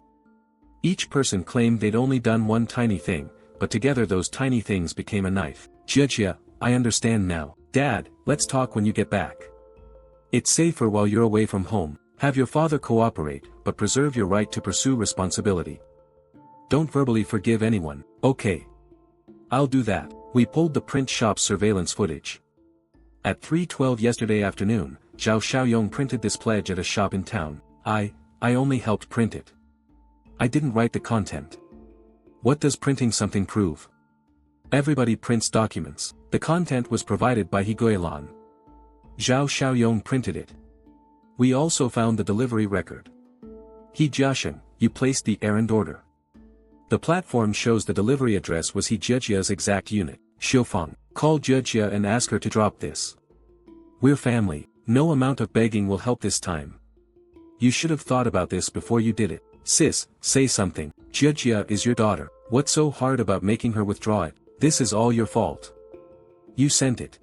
Each person claimed they'd only done one tiny thing, but together those tiny things became a knife. Jiejia, I understand now. Dad, let's talk when you get back. It's safer while you're away from home. Have your father cooperate, but preserve your right to pursue responsibility. Don't verbally forgive anyone. Okay. I'll do that. We pulled the print shop's surveillance footage. At 3:12 yesterday afternoon, Zhao Xiaoyong printed this pledge at a shop in town. I only helped print it. I didn't write the content. What does printing something prove? Everybody prints documents. The content was provided by He Guilan. Zhao Xiaoyong printed it. We also found the delivery record. He Jiasheng, you placed the errand order. The platform shows the delivery address was He Jiejia's exact unit. Xiufang, call Jiejia and ask her to drop this. We're family. No amount of begging will help this time. You should have thought about this before you did it. Sis, say something. Jiejia is your daughter. What's so hard about making her withdraw it? This is all your fault. You sent it.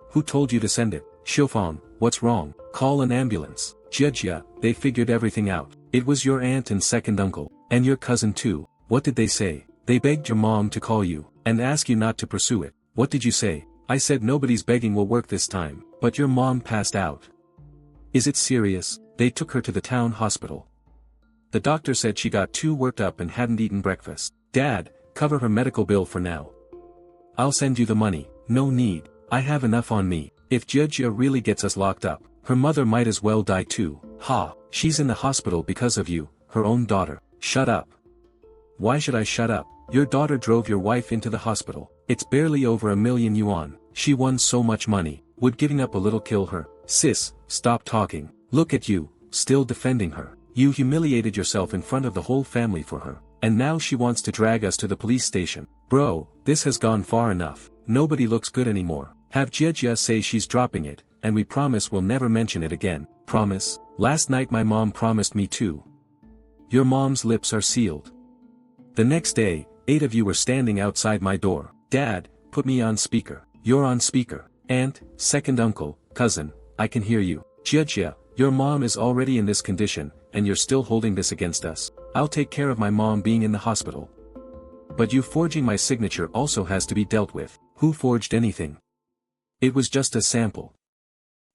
Who told you to send it? Xiufang, what's wrong? Call an ambulance. Jiejia, they figured everything out. It was your aunt and second uncle, and your cousin too. What did they say? They begged your mom to call you, and ask you not to pursue it. What did you say? I said nobody's begging will work this time, but your mom passed out. Is it serious? they took her to the town hospital. The doctor said she got too worked up and hadn't eaten breakfast. Dad, cover her medical bill for now. I'll send you the money. No need, I have enough on me. If Giorgia really gets us locked up, her mother might as well die too. Ha, she's in the hospital because of you, her own daughter. Shut up. Why should I shut up? Your daughter drove your wife into the hospital. It's barely over 1,000,000 yuan. She won so much money. Would giving up a little kill her? Sis, stop talking. Look at you, still defending her. You humiliated yourself in front of the whole family for her. And now she wants to drag us to the police station. Bro, this has gone far enough. Nobody looks good anymore. Have Giorgia say she's dropping it, and we promise we'll never mention it again. Promise? Last night my mom promised me too. Your mom's lips are sealed. The next day, 8 of you were standing outside my door. Dad, put me on speaker. You're on speaker. Aunt, second uncle, cousin, I can hear you. Giorgia, your mom is already in this condition, and you're still holding this against us. I'll take care of my mom being in the hospital. But you forging my signature also has to be dealt with. Who forged anything? It was just a sample.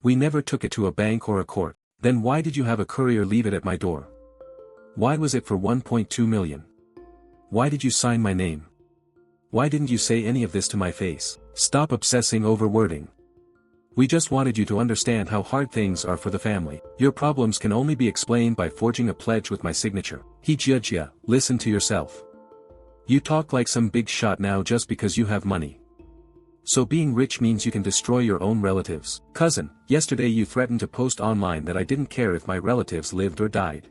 We never took it to a bank or a court. Then why did you have a courier leave it at my door? Why was it for 1.2 million? Why did you sign my name? Why didn't you say any of this to my face? Stop obsessing over wording. We just wanted you to understand how hard things are for the family. Your problems can only be explained by forging a pledge with my signature. Giorgia, listen to yourself. You talk like some big shot now just because you have money. So being rich means you can destroy your own relatives. Cousin, yesterday you threatened to post online that I didn't care if my relatives lived or died.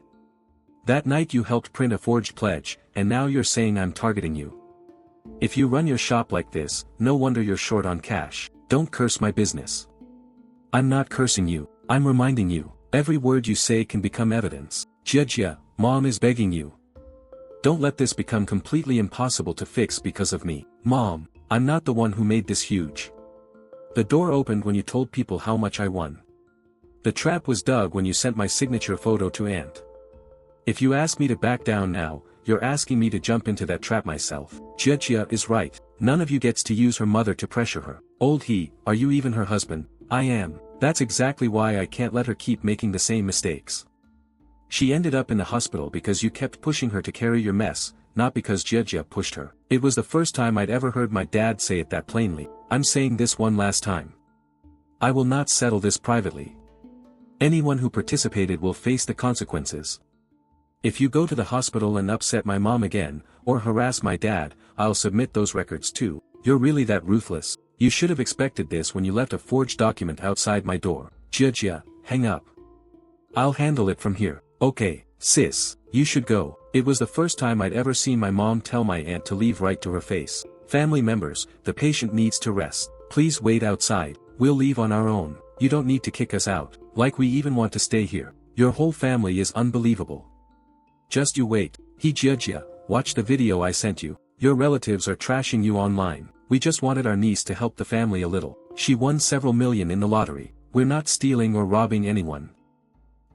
That night you helped print a forged pledge, and now you're saying I'm targeting you. If you run your shop like this, no wonder you're short on cash. Don't curse my business. I'm not cursing you, I'm reminding you. Every word you say can become evidence. Giorgia, Mom is begging you. Don't let this become completely impossible to fix because of me. Mom, I'm not the one who made this huge. The door opened when you told people how much I won. The trap was dug when you sent my signature photo to Aunt. If you ask me to back down now, you're asking me to jump into that trap myself. Giorgia is right. None of you gets to use her mother to pressure her. Old he, are you even her husband? I am. That's exactly why I can't let her keep making the same mistakes. She ended up in the hospital because you kept pushing her to carry your mess, not because Giorgia pushed her. It was the first time I'd ever heard my dad say it that plainly. I'm saying this one last time. I will not settle this privately. Anyone who participated will face the consequences. If you go to the hospital and upset my mom again, or harass my dad, I'll submit those records too. You're really that ruthless. You should have expected this when you left a forged document outside my door. Giorgia, hang up. I'll handle it from here. Okay, sis, you should go. It was the first time I'd ever seen my mom tell my aunt to leave right to her face. Family members, the patient needs to rest. Please wait outside. We'll leave on our own. You don't need to kick us out. Like we even want to stay here. Your whole family is unbelievable. Just you wait. Giorgia, watch the video I sent you. Your relatives are trashing you online. We just wanted our niece to help the family a little. She won several million in the lottery. We're not stealing or robbing anyone.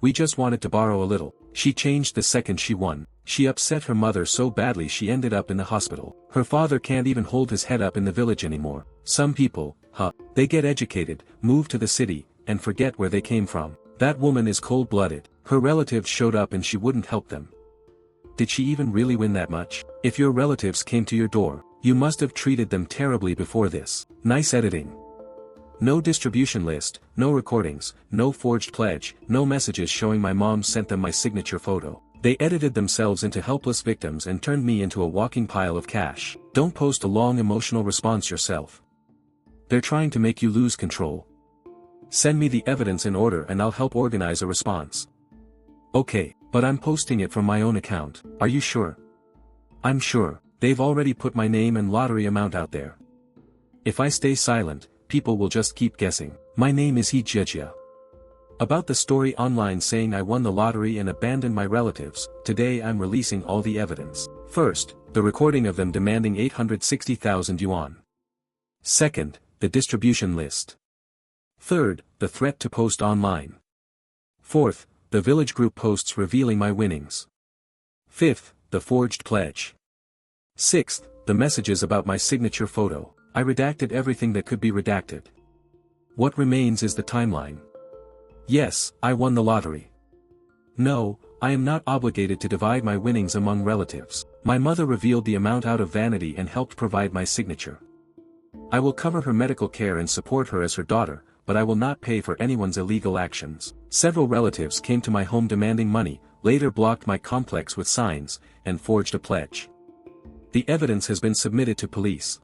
We just wanted to borrow a little. She changed the second she won. She upset her mother so badly she ended up in the hospital. Her father can't even hold his head up in the village anymore. Some people, they get educated, move to the city, and forget where they came from. That woman is cold-blooded. Her relatives showed up and she wouldn't help them. Did she even really win that much? If your relatives came to your door, you must have treated them terribly before this. Nice editing. No distribution list, no recordings, no forged pledge, no messages showing my mom sent them my signature photo. They edited themselves into helpless victims and turned me into a walking pile of cash. Don't post a long emotional response yourself. They're trying to make you lose control. Send me the evidence in order and I'll help organize a response. Okay, but I'm posting it from my own account. Are you sure? I'm sure. They've already put my name and lottery amount out there. If I stay silent, people will just keep guessing. My name is Giorgia. About the story online saying I won the lottery and abandoned my relatives, today I'm releasing all the evidence. First, the recording of them demanding 860,000 yuan. Second, the distribution list. Third, the threat to post online. Fourth, the village group posts revealing my winnings. Fifth, the forged pledge. Sixth, the messages about my signature photo. I redacted everything that could be redacted. What remains is the timeline. Yes, I won the lottery. No, I am not obligated to divide my winnings among relatives. My mother revealed the amount out of vanity and helped provide my signature. I will cover her medical care and support her as her daughter, but I will not pay for anyone's illegal actions. Several relatives came to my home demanding money, later blocked my complex with signs, and forged a pledge. The evidence has been submitted to police.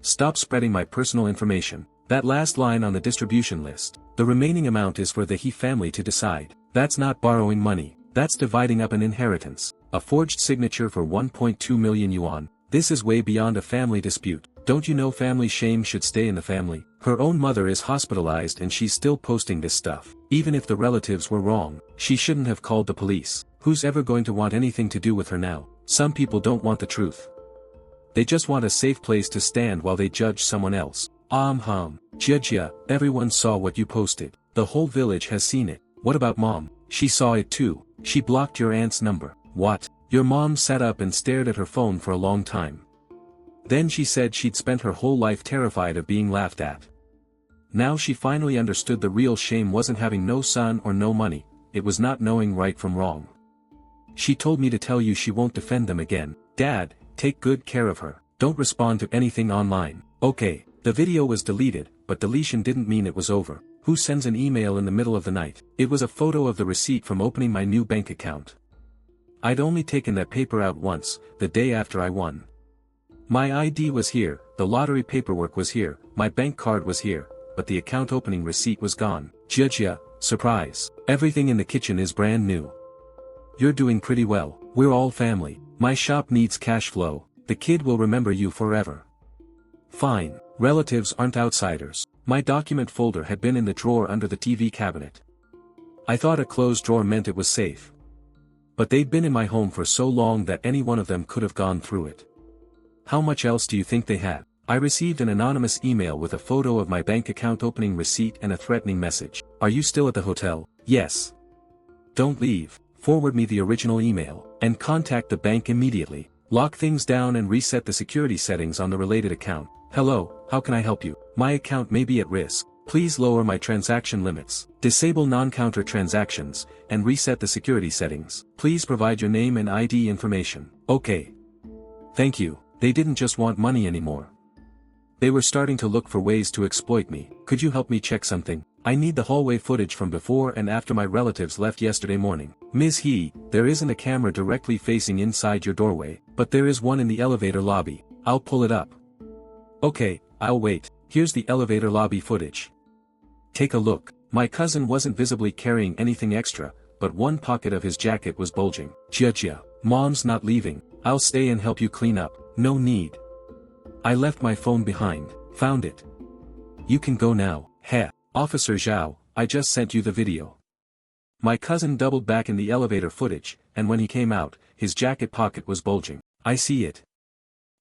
Stop spreading my personal information. That last line on the distribution list. The remaining amount is for the He family to decide. That's not borrowing money, that's dividing up an inheritance. A forged signature for 1.2 million yuan. This is way beyond a family dispute. Don't you know family shame should stay in the family? Her own mother is hospitalized and she's still posting this stuff. Even if the relatives were wrong, she shouldn't have called the police. Who's ever going to want anything to do with her now? Some people don't want the truth. They just want a safe place to stand while they judge someone else. Jia, everyone saw what you posted. The whole village has seen it. What about mom? She saw it too. She blocked your aunt's number. What? Your mom sat up and stared at her phone for a long time. Then she said she'd spent her whole life terrified of being laughed at. Now she finally understood the real shame wasn't having no son or no money, it was not knowing right from wrong. She told me to tell you she won't defend them again. Dad, take good care of her. Don't respond to anything online. Okay, the video was deleted, but deletion didn't mean it was over. Who sends an email in the middle of the night? It was a photo of the receipt from opening my new bank account. I'd only taken that paper out once, the day after I won. My ID was here, the lottery paperwork was here, my bank card was here, but the account opening receipt was gone. Jia, surprise. Everything in the kitchen is brand new. You're doing pretty well. We're all family. My shop needs cash flow. The kid will remember you forever. Fine. Relatives aren't outsiders. My document folder had been in the drawer under the TV cabinet. I thought a closed drawer meant it was safe. But they'd been in my home for so long that any one of them could have gone through it. How much else do you think they had? I received an anonymous email with a photo of my bank account opening receipt and a threatening message. Are you still at the hotel? Yes. Don't leave. Forward me the original email, and contact the bank immediately. Lock things down and reset the security settings on the related account. Hello, how can I help you? My account may be at risk. Please lower my transaction limits. Disable non-counter transactions, and reset the security settings. Please provide your name and ID information. Okay. Thank you. They didn't just want money anymore. They were starting to look for ways to exploit me. Could you help me check something? I need the hallway footage from before and after my relatives left yesterday morning. Ms. He, there isn't a camera directly facing inside your doorway, but there is one in the elevator lobby. I'll pull it up. Okay, I'll wait. Here's the elevator lobby footage. Take a look. My cousin wasn't visibly carrying anything extra, but one pocket of his jacket was bulging. Jia, mom's not leaving. I'll stay and help you clean up. No need. I left my phone behind. Found it. You can go now. Heh. Officer Zhao, I just sent you the video. My cousin doubled back in the elevator footage, and when he came out, his jacket pocket was bulging. I see it.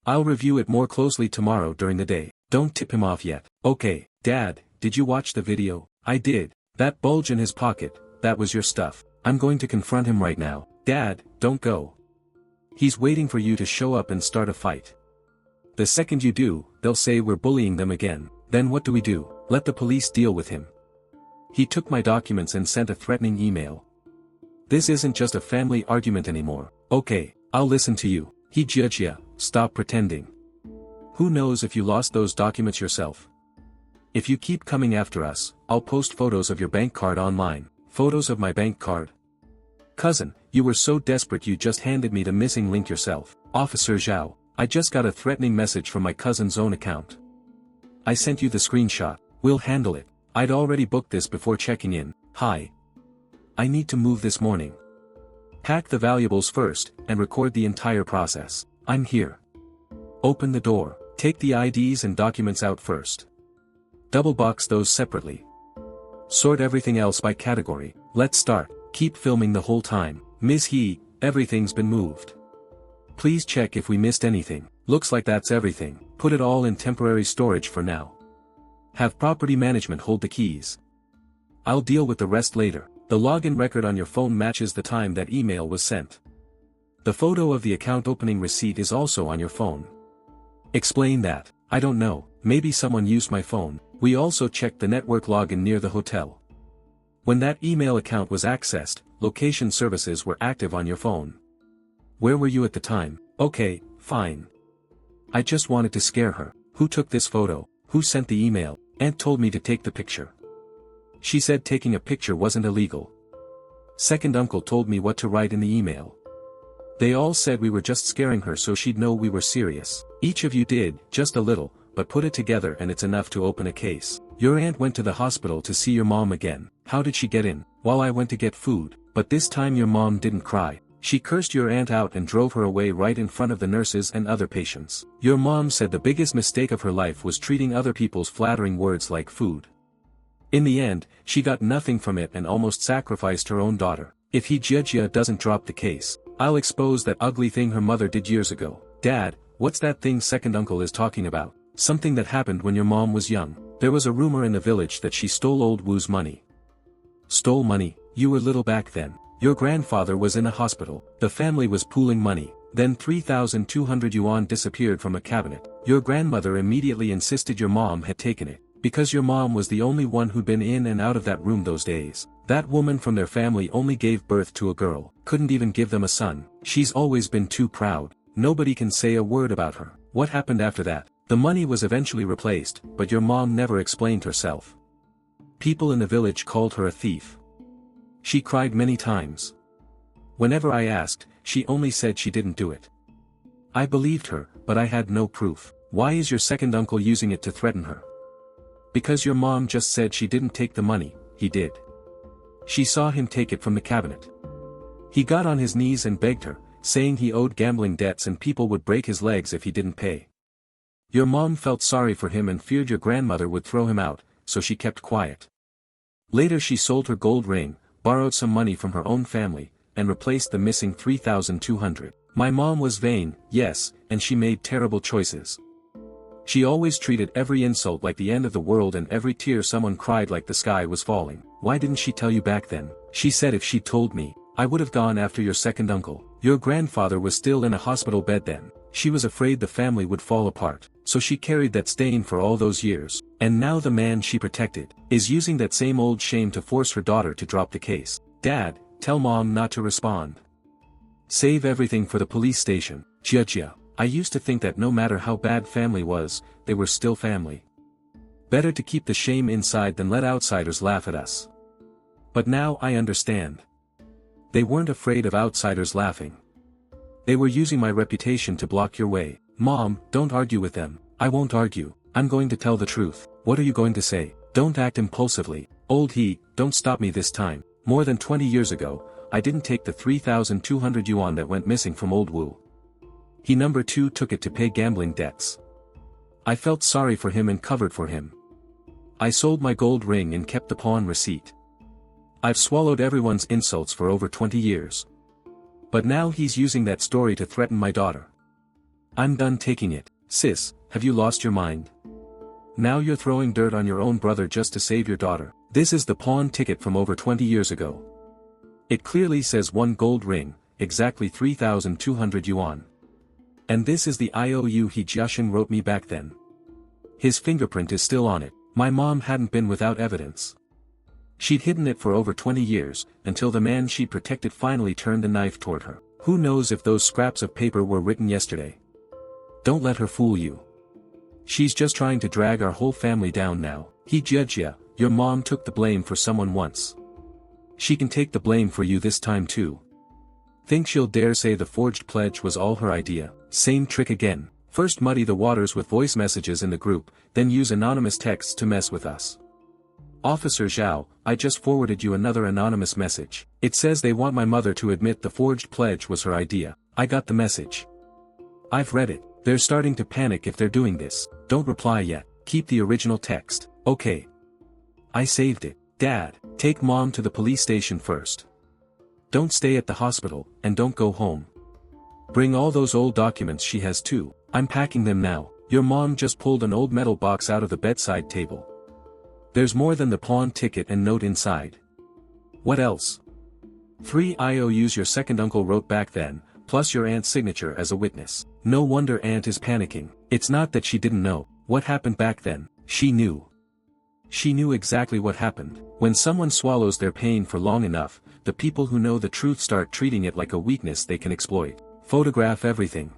I'll review it more closely tomorrow during the day. Don't tip him off yet. Okay, Dad, did you watch the video? I did. That bulge in his pocket, that was your stuff. I'm going to confront him right now. Dad, don't go. He's waiting for you to show up and start a fight. The second you do, they'll say we're bullying them again. Then what do we do? Let the police deal with him. He took my documents and sent a threatening email. This isn't just a family argument anymore. Okay, I'll listen to you. Jia, stop pretending. Who knows if you lost those documents yourself? If you keep coming after us, I'll post photos of your bank card online. Photos of my bank card? Cousin, you were so desperate you just handed me the missing link yourself. Officer Zhao, I just got a threatening message from my cousin's own account. I sent you the screenshot. We'll handle it. I'd already booked this before checking in. Hi. I need to move this morning. Pack the valuables first, and record the entire process. I'm here. Open the door. Take the IDs and documents out first. Double box those separately. Sort everything else by category. Let's start. Keep filming the whole time. Ms. He, everything's been moved. Please check if we missed anything. Looks like that's everything. Put it all in temporary storage for now. Have property management hold the keys. I'll deal with the rest later. The login record on your phone matches the time that email was sent. The photo of the account opening receipt is also on your phone. Explain that. I don't know, maybe someone used my phone. We also checked the network login near the hotel. When that email account was accessed, location services were active on your phone. Where were you at the time? Okay, fine. I just wanted to scare her. Who took this photo? Who sent the email? Aunt told me to take the picture. She said taking a picture wasn't illegal. Second uncle told me what to write in the email. They all said we were just scaring her so she'd know we were serious. Each of you did, just a little, but put it together and it's enough to open a case. Your aunt went to the hospital to see your mom again. How did she get in? Well, I went to get food, but this time your mom didn't cry. She cursed your aunt out and drove her away right in front of the nurses and other patients. Your mom said the biggest mistake of her life was treating other people's flattering words like food. In the end, she got nothing from it and almost sacrificed her own daughter. If Jia doesn't drop the case, I'll expose that ugly thing her mother did years ago. Dad, what's that thing second uncle is talking about? Something that happened when your mom was young. There was a rumor in the village that she stole old Wu's money. Stole money? You were little back then. Your grandfather was in a hospital. The family was pooling money. Then 3,200 yuan disappeared from a cabinet. Your grandmother immediately insisted your mom had taken it, because your mom was the only one who'd been in and out of that room those days. That woman from their family only gave birth to a girl, couldn't even give them a son. She's always been too proud. Nobody can say a word about her. What happened after that? The money was eventually replaced, but your mom never explained herself. People in the village called her a thief. She cried many times. Whenever I asked, she only said she didn't do it. I believed her, but I had no proof. Why is your second uncle using it to threaten her? Because your mom just said she didn't take the money. He did. She saw him take it from the cabinet. He got on his knees and begged her, saying he owed gambling debts and people would break his legs if he didn't pay. Your mom felt sorry for him and feared your grandmother would throw him out, so she kept quiet. Later she sold her gold ring, borrowed some money from her own family, and replaced the missing 3,200. My mom was vain, yes, and she made terrible choices. She always treated every insult like the end of the world and every tear someone cried like the sky was falling. Why didn't she tell you back then? She said if she'd told me, I would have gone after your second uncle. Your grandfather was still in a hospital bed then. She was afraid the family would fall apart, so she carried that stain for all those years. And now the man she protected is using that same old shame to force her daughter to drop the case. Dad, tell mom not to respond. Save everything for the police station. Jia. I used to think that no matter how bad family was, they were still family. Better to keep the shame inside than let outsiders laugh at us. But now I understand. They weren't afraid of outsiders laughing. They were using my reputation to block your way. Mom, don't argue with them. I won't argue. I'm going to tell the truth. What are you going to say? Don't act impulsively. Don't stop me this time. More than 20 years ago, I didn't take the 3,200 yuan that went missing from old Wu. He number 2 took it to pay gambling debts. I felt sorry for him and covered for him. I sold my gold ring and kept the pawn receipt. I've swallowed everyone's insults for over 20 years. But now he's using that story to threaten my daughter. I'm done taking it. Sis, have you lost your mind? Now you're throwing dirt on your own brother just to save your daughter. This is the pawn ticket from over 20 years ago. It clearly says 1 gold ring, exactly 3,200 yuan. And this is the IOU He Jiaxing wrote me back then. His fingerprint is still on it. My mom hadn't been without evidence. She'd hidden it for over 20 years, until the man she protected finally turned a knife toward her. Who knows if those scraps of paper were written yesterday? Don't let her fool you. She's just trying to drag our whole family down now. Jia, your mom took the blame for someone once. She can take the blame for you this time too. Think she'll dare say the forged pledge was all her idea? Same trick again. First muddy the waters with voice messages in the group, then use anonymous texts to mess with us. Officer Zhao, I just forwarded you another anonymous message. It says they want my mother to admit the forged pledge was her idea. I got the message. I've read it. They're starting to panic if they're doing this. Don't reply yet. Keep the original text. Okay. I saved it. Dad, take mom to the police station first. Don't stay at the hospital, and don't go home. Bring all those old documents she has too. I'm packing them now. Your mom just pulled an old metal box out of the bedside table. There's more than the pawn ticket and note inside. What else? 3 IOUs your second uncle wrote back then, plus your aunt's signature as a witness. No wonder aunt is panicking. It's not that she didn't know what happened back then. She knew. She knew exactly what happened. When someone swallows their pain for long enough, the people who know the truth start treating it like a weakness they can exploit. Photograph everything.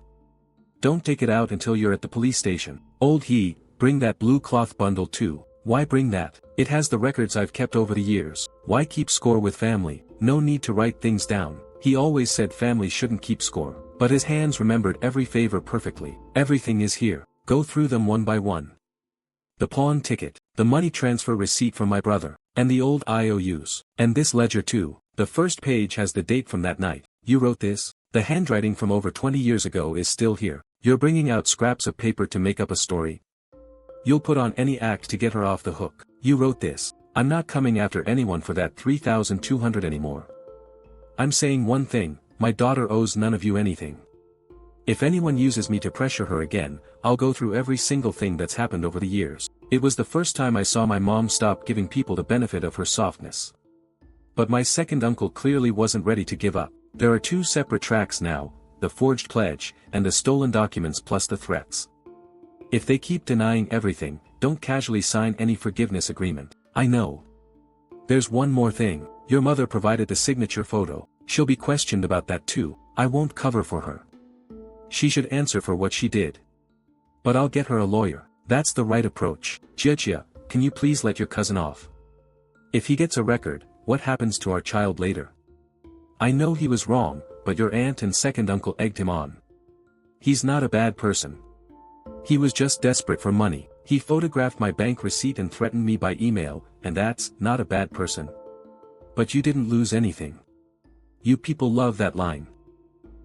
Don't take it out until you're at the police station. Old he, bring that blue cloth bundle too. Why bring that? It has the records I've kept over the years. Why keep score with family? No need to write things down. He always said family shouldn't keep score. But his hands remembered every favor perfectly. Everything is here. Go through them one by one. The pawn ticket, the money transfer receipt from my brother, and the old IOUs. And this ledger too. The first page has the date from that night. You wrote this? The handwriting from over 20 years ago is still here. You're bringing out scraps of paper to make up a story. You'll put on any act to get her off the hook. You wrote this. I'm not coming after anyone for that 3,200 anymore. I'm saying one thing, my daughter owes none of you anything. If anyone uses me to pressure her again, I'll go through every single thing that's happened over the years. It was the first time I saw my mom stop giving people the benefit of her softness. But my second uncle clearly wasn't ready to give up. There are two separate tracks now, the forged pledge, and the stolen documents plus the threats. If they keep denying everything, don't casually sign any forgiveness agreement. I know. There's one more thing. Your mother provided the signature photo. She'll be questioned about that too. I won't cover for her. She should answer for what she did. But I'll get her a lawyer. That's the right approach. Jia, can you please let your cousin off? If he gets a record, what happens to our child later? I know he was wrong, but your aunt and second uncle egged him on. He's not a bad person. He was just desperate for money. He photographed my bank receipt and threatened me by email, and that's not a bad person. But you didn't lose anything. You people love that line.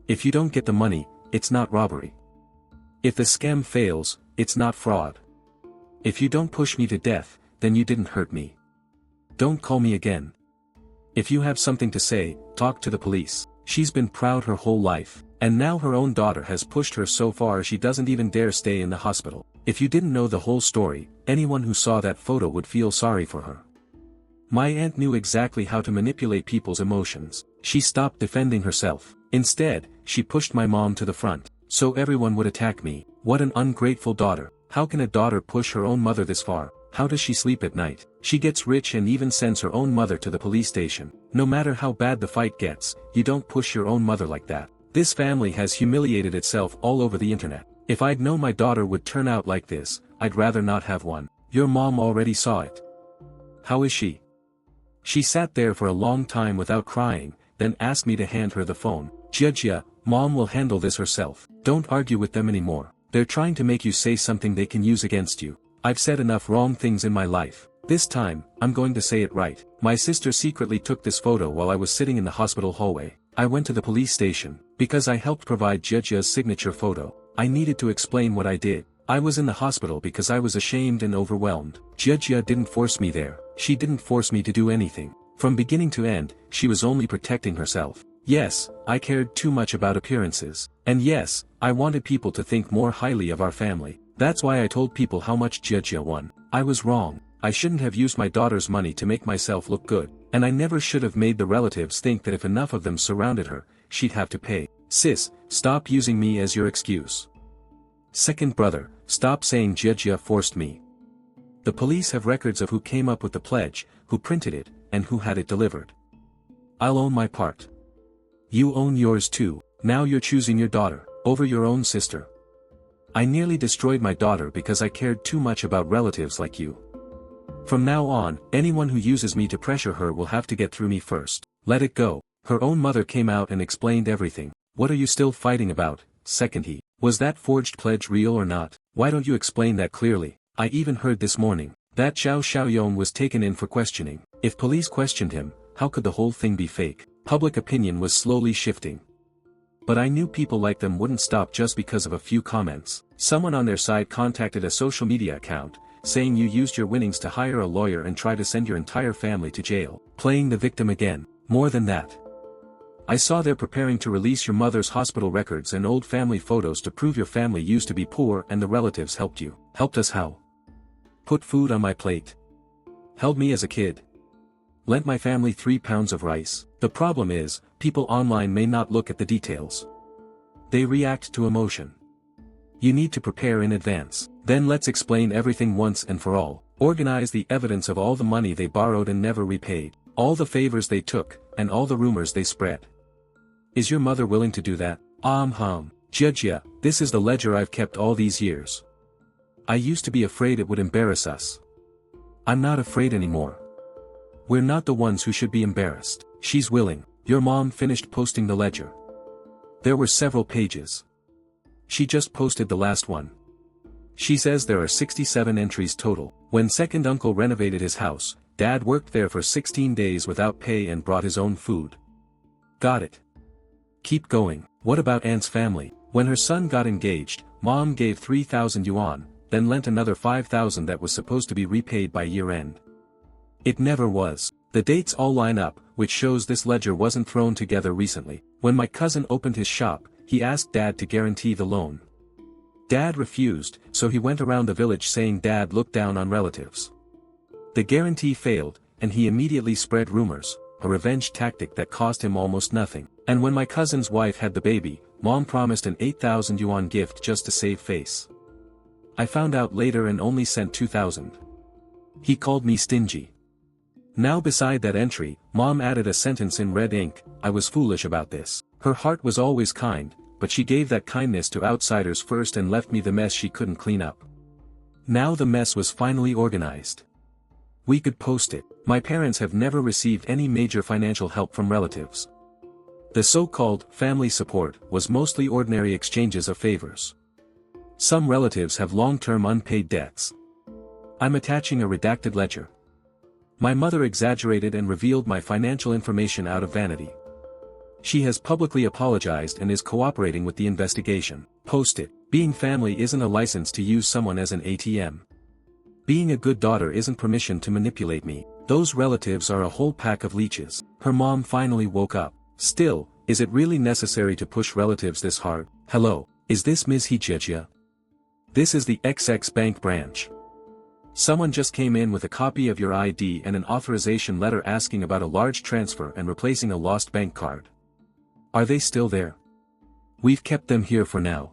If you don't get the money, it's not robbery. If the scam fails, it's not fraud. If you don't push me to death, then you didn't hurt me. Don't call me again. If you have something to say, talk to the police. She's been proud her whole life, and now her own daughter has pushed her so far she doesn't even dare stay in the hospital. If you didn't know the whole story, anyone who saw that photo would feel sorry for her. My aunt knew exactly how to manipulate people's emotions. She stopped defending herself. Instead, she pushed my mom to the front, so everyone would attack me. What an ungrateful daughter. How can a daughter push her own mother this far? How does she sleep at night? She gets rich and even sends her own mother to the police station. No matter how bad the fight gets, you don't push your own mother like that. This family has humiliated itself all over the internet. If I'd known my daughter would turn out like this, I'd rather not have one. Your mom already saw it. How is she? She sat there for a long time without crying, then asked me to hand her the phone. Jia, mom will handle this herself. Don't argue with them anymore. They're trying to make you say something they can use against you. I've said enough wrong things in my life. This time, I'm going to say it right. My sister secretly took this photo while I was sitting in the hospital hallway. I went to the police station, because I helped provide Jia's signature photo. I needed to explain what I did. I was in the hospital because I was ashamed and overwhelmed. Jia didn't force me there. She didn't force me to do anything. From beginning to end, she was only protecting herself. Yes, I cared too much about appearances. And yes, I wanted people to think more highly of our family. That's why I told people how much Jia won. I was wrong. I shouldn't have used my daughter's money to make myself look good. And I never should have made the relatives think that if enough of them surrounded her, she'd have to pay. Sis, stop using me as your excuse. Second brother, stop saying Jia forced me. The police have records of who came up with the pledge, who printed it, and who had it delivered. I'll own my part. You own yours too. Now you're choosing your daughter over your own sister. I nearly destroyed my daughter because I cared too much about relatives like you. From now on, anyone who uses me to pressure her will have to get through me first. Let it go. Her own mother came out and explained everything. What are you still fighting about? Second he. Was that forged pledge real or not? Why don't you explain that clearly? I even heard this morning that Zhao Xiaoyong was taken in for questioning. If police questioned him, how could the whole thing be fake? Public opinion was slowly shifting. But I knew people like them wouldn't stop just because of a few comments. Someone on their side contacted a social media account, saying you used your winnings to hire a lawyer and try to send your entire family to jail, playing the victim again. More than that, I saw they're preparing to release your mother's hospital records and old family photos to prove your family used to be poor and the relatives helped you. Helped us how? Put food on my plate. Held me as a kid. Lent my family 3 pounds of rice. The problem is, people online may not look at the details. They react to emotion. You need to prepare in advance. Then let's explain everything once and for all. Organize the evidence of all the money they borrowed and never repaid, all the favors they took, and all the rumors they spread. Is your mother willing to do that? Judge, this is the ledger I've kept all these years. I used to be afraid it would embarrass us. I'm not afraid anymore. We're not the ones who should be embarrassed. She's willing. Your mom finished posting the ledger. There were several pages. She just posted the last one. She says there are 67 entries total. When second uncle renovated his house, Dad worked there for 16 days without pay and brought his own food. Got it. Keep going. What about Aunt's family? When her son got engaged, Mom gave 3,000 yuan, then lent another 5,000 that was supposed to be repaid by year-end. It never was. The dates all line up, which shows this ledger wasn't thrown together recently. When my cousin opened his shop, he asked Dad to guarantee the loan. Dad refused, so he went around the village saying Dad looked down on relatives. The guarantee failed, and he immediately spread rumors, a revenge tactic that cost him almost nothing. And when my cousin's wife had the baby, Mom promised an 8,000 yuan gift just to save face. I found out later and only sent 2,000. He called me stingy. Now beside that entry, Mom added a sentence in red ink, I was foolish about this. Her heart was always kind, but she gave that kindness to outsiders first and left me the mess she couldn't clean up. Now the mess was finally organized. We could post it. My parents have never received any major financial help from relatives. The so-called family support was mostly ordinary exchanges of favors. Some relatives have long-term unpaid debts. I'm attaching a redacted ledger. My mother exaggerated and revealed my financial information out of vanity. She has publicly apologized and is cooperating with the investigation. Post it. Being family isn't a license to use someone as an ATM. Being a good daughter isn't permission to manipulate me. Those relatives are a whole pack of leeches. Her mom finally woke up. Still, is it really necessary to push relatives this hard? Hello, is this Ms. Hijia? This is the XX Bank branch. Someone just came in with a copy of your ID and an authorization letter asking about a large transfer and replacing a lost bank card. Are they still there? We've kept them here for now.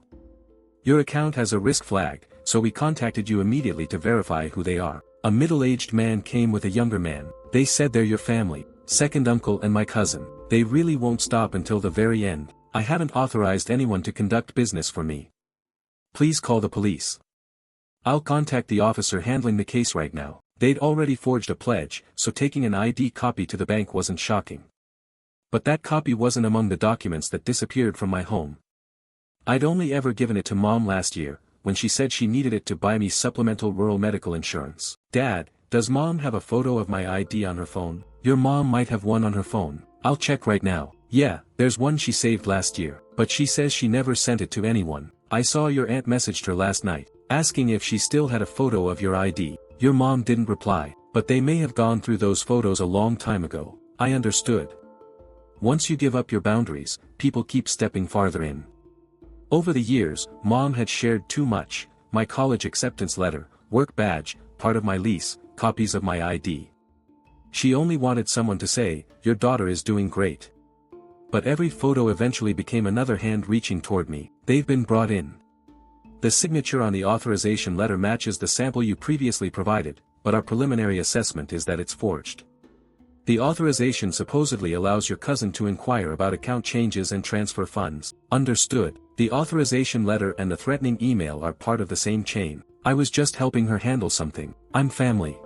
Your account has a risk flag, so we contacted you immediately to verify who they are. A middle-aged man came with a younger man. They said they're your family, second uncle and my cousin. They really won't stop until the very end. I haven't authorized anyone to conduct business for me. Please call the police. I'll contact the officer handling the case right now. They'd already forged a pledge, so taking an ID copy to the bank wasn't shocking. But that copy wasn't among the documents that disappeared from my home. I'd only ever given it to Mom last year, when she said she needed it to buy me supplemental rural medical insurance. Dad, does Mom have a photo of my ID on her phone? Your mom might have one on her phone. I'll check right now. Yeah, there's one she saved last year, but she says she never sent it to anyone. I saw your aunt messaged her last night, asking if she still had a photo of your ID. Your mom didn't reply, but they may have gone through those photos a long time ago. I understood. Once you give up your boundaries, people keep stepping farther in. Over the years, Mom had shared too much: my college acceptance letter, work badge, part of my lease, copies of my ID. She only wanted someone to say, your daughter is doing great. But every photo eventually became another hand reaching toward me. They've been brought in. The signature on the authorization letter matches the sample you previously provided, but our preliminary assessment is that it's forged. The authorization supposedly allows your cousin to inquire about account changes and transfer funds. Understood. The authorization letter and the threatening email are part of the same chain. I was just helping her handle something. I'm family.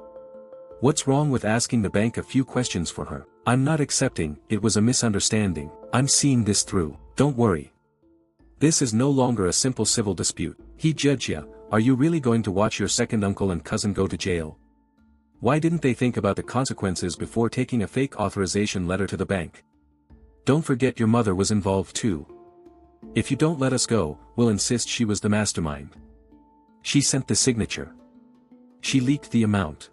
What's wrong with asking the bank a few questions for her? I'm not accepting, it was a misunderstanding. I'm seeing this through. Don't worry. This is no longer a simple civil dispute. Hijia, are you really going to watch your second uncle and cousin go to jail? Why didn't they think about the consequences before taking a fake authorization letter to the bank? Don't forget your mother was involved too. If you don't let us go, we'll insist she was the mastermind. She sent the signature. She leaked the amount.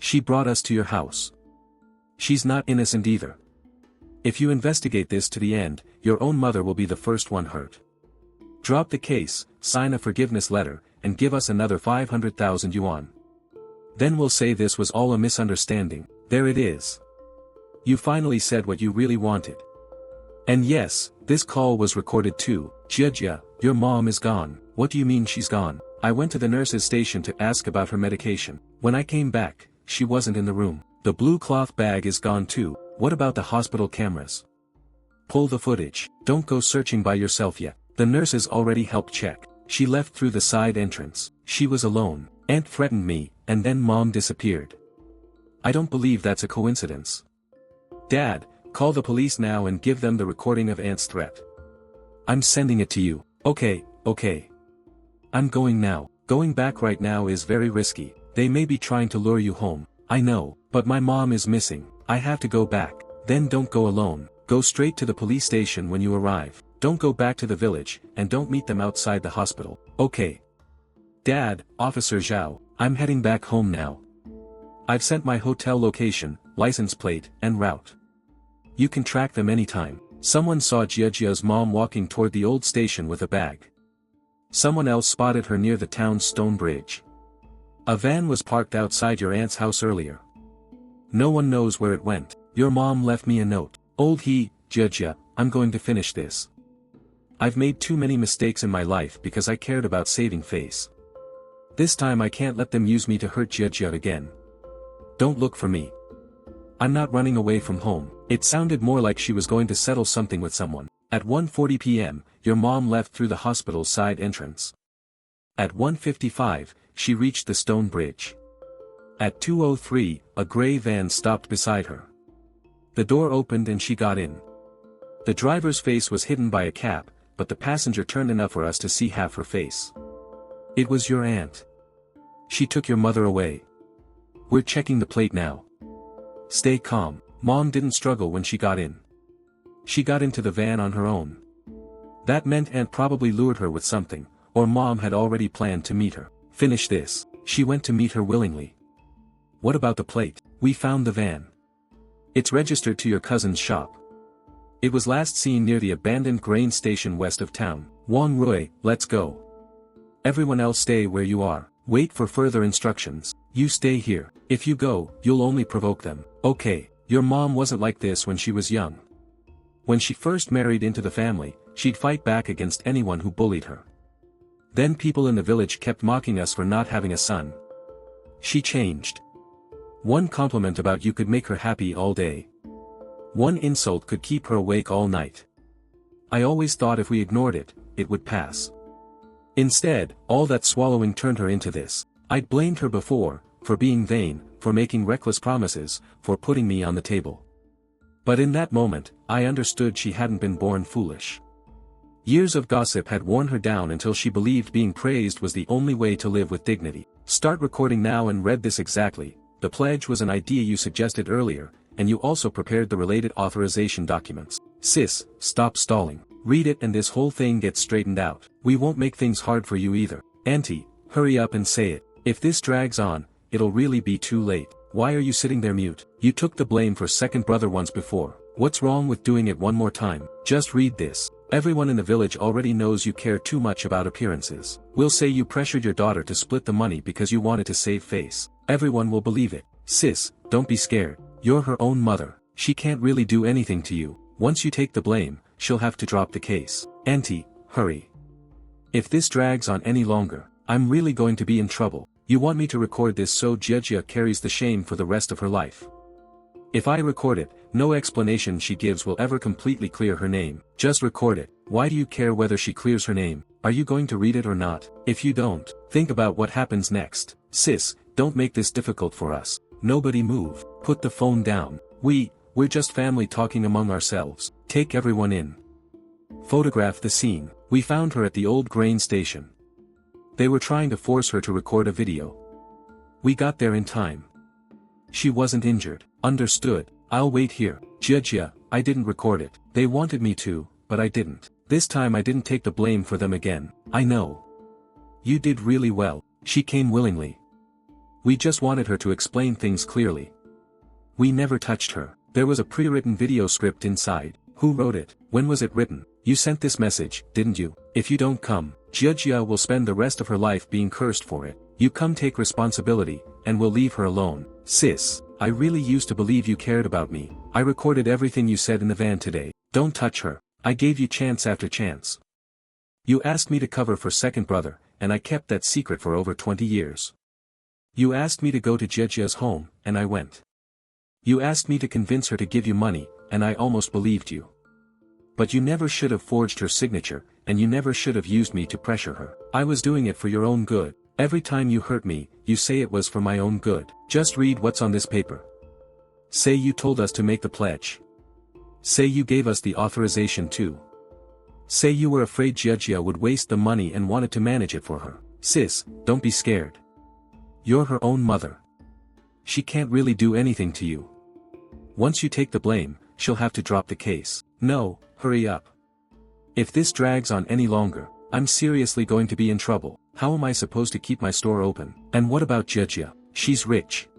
She brought us to your house. She's not innocent either. If you investigate this to the end, your own mother will be the first one hurt. Drop the case, sign a forgiveness letter, and give us another 500,000 yuan. Then we'll say this was all a misunderstanding. There it is. You finally said what you really wanted. And yes, this call was recorded too. Jia, your mom is gone. What do you mean she's gone? I went to the nurse's station to ask about her medication. When I came back, she wasn't in the room. The blue cloth bag is gone too. What about the hospital cameras? Pull the footage. Don't go searching by yourself yet. The nurses already helped check. She left through the side entrance. She was alone. Aunt threatened me, and then Mom disappeared. I don't believe that's a coincidence. Dad, call the police now and give them the recording of Aunt's threat. I'm sending it to you. Okay. I'm going now. Going back right now is very risky. They may be trying to lure you home. I know, but my mom is missing. I have to go back. Then don't go alone. Go straight to the police station when you arrive. Don't go back to the village, and don't meet them outside the hospital. Okay. Dad, Officer Zhao, I'm heading back home now. I've sent my hotel location, license plate, and route. You can track them anytime. Someone saw Jiajia's mom walking toward the old station with a bag. Someone else spotted her near the town's stone bridge. A van was parked outside your aunt's house earlier. No one knows where it went. Your mom left me a note. Old Jiajia, I'm going to finish this. I've made too many mistakes in my life because I cared about saving face. This time I can't let them use me to hurt Jiajia again. Don't look for me. I'm not running away from home. It sounded more like she was going to settle something with someone. At 1:40 p.m., your mom left through the hospital's side entrance. At 1:55, she reached the stone bridge. At 2:03, a gray van stopped beside her. The door opened and she got in. The driver's face was hidden by a cap, but the passenger turned enough for us to see half her face. It was your aunt. She took your mother away. We're checking the plate now. Stay calm. Mom didn't struggle when she got in. She got into the van on her own. That meant Aunt probably lured her with something, or Mom had already planned to meet her. Finish this. She went to meet her willingly. What about the plate? We found the van. It's registered to your cousin's shop. It was last seen near the abandoned grain station west of town. Wang Rui, let's go. Everyone else stay where you are. Wait for further instructions. You stay here. If you go, you'll only provoke them. Okay, your mom wasn't like this when she was young. When she first married into the family, she'd fight back against anyone who bullied her. Then people in the village kept mocking us for not having a son. She changed. One compliment about you could make her happy all day. One insult could keep her awake all night. I always thought if we ignored it, it would pass. Instead, all that swallowing turned her into this. I'd blamed her before, for being vain, for making reckless promises, for putting me on the table. But in that moment, I understood she hadn't been born foolish. Years of gossip had worn her down until she believed being praised was the only way to live with dignity. Start recording now and read this exactly. The pledge was an idea you suggested earlier, and you also prepared the related authorization documents. Sis, stop stalling. Read it and this whole thing gets straightened out. We won't make things hard for you either. Auntie, hurry up and say it. If this drags on, it'll really be too late. Why are you sitting there mute? You took the blame for second brother once before. What's wrong with doing it one more time? Just read this. Everyone in the village already knows you care too much about appearances. We'll say you pressured your daughter to split the money because you wanted to save face. Everyone will believe it. Sis, don't be scared. You're her own mother. She can't really do anything to you. Once you take the blame, she'll have to drop the case. Auntie, hurry. If this drags on any longer, I'm really going to be in trouble. You want me to record this so Jiajia carries the shame for the rest of her life. If I record it, no explanation she gives will ever completely clear her name. Just record it. Why do you care whether she clears her name? Are you going to read it or not? If you don't, think about what happens next. Sis, don't make this difficult for us. Nobody move. Put the phone down. We're just family talking among ourselves. Take everyone in. Photograph the scene. We found her at the old grain station. They were trying to force her to record a video. We got there in time. She wasn't injured. Understood. I'll wait here. Jiajia, I didn't record it. They wanted me to, but I didn't. This time I didn't take the blame for them again. I know. You did really well. She came willingly. We just wanted her to explain things clearly. We never touched her. There was a pre-written video script inside. Who wrote it? When was it written? You sent this message, didn't you? If you don't come, Jiajia will spend the rest of her life being cursed for it. You come take responsibility, and we'll leave her alone. Sis, I really used to believe you cared about me. I recorded everything you said in the van today. Don't touch her. I gave you chance after chance. You asked me to cover for second brother, and I kept that secret for over 20 years. You asked me to go to Jejia's home, and I went. You asked me to convince her to give you money, and I almost believed you. But you never should have forged her signature, and you never should have used me to pressure her. I was doing it for your own good. Every time you hurt me, you say it was for my own good. Just read what's on this paper. Say you told us to make the pledge. Say you gave us the authorization to. Say you were afraid Jejia would waste the money and wanted to manage it for her. Sis, don't be scared. You're her own mother. She can't really do anything to you. Once you take the blame, she'll have to drop the case. No, hurry up. If this drags on any longer, I'm seriously going to be in trouble. How am I supposed to keep my store open? And what about Jejia? She's rich.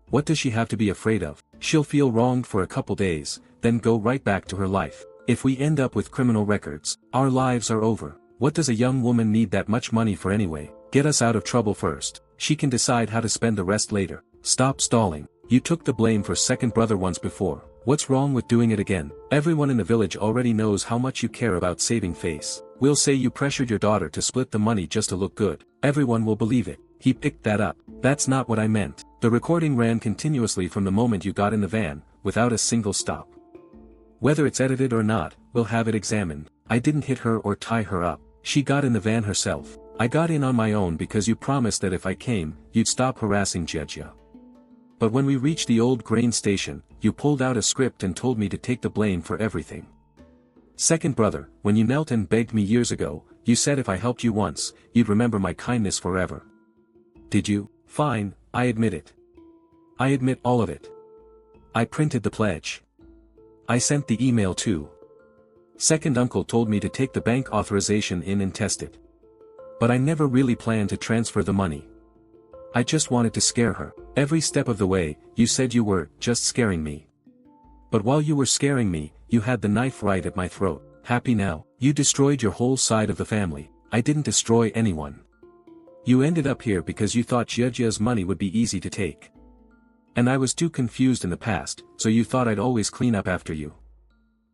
What does she have to be afraid of? She'll feel wronged for a couple days, then go right back to her life. If we end up with criminal records, our lives are over. What does a young woman need that much money for anyway? Get us out of trouble first. She can decide how to spend the rest later. Stop stalling. You took the blame for second brother once before. What's wrong with doing it again? Everyone in the village already knows how much you care about saving face. We'll say you pressured your daughter to split the money just to look good. Everyone will believe it. He picked that up. That's not what I meant. The recording ran continuously from the moment you got in the van, without a single stop. Whether it's edited or not, we'll have it examined. I didn't hit her or tie her up. She got in the van herself. I got in on my own because you promised that if I came, you'd stop harassing Jejia. But when we reached the old grain station, you pulled out a script and told me to take the blame for everything. Second brother, when you knelt and begged me years ago, you said if I helped you once, you'd remember my kindness forever. Did you? Fine, I admit it. I admit all of it. I printed the pledge. I sent the email too. Second uncle told me to take the bank authorization in and test it. But I never really planned to transfer the money. I just wanted to scare her. Every step of the way, you said you were just scaring me. But while you were scaring me, you had the knife right at my throat. Happy now? You destroyed your whole side of the family. I didn't destroy anyone. You ended up here because you thought Jejia's money would be easy to take. And I was too confused in the past, so you thought I'd always clean up after you.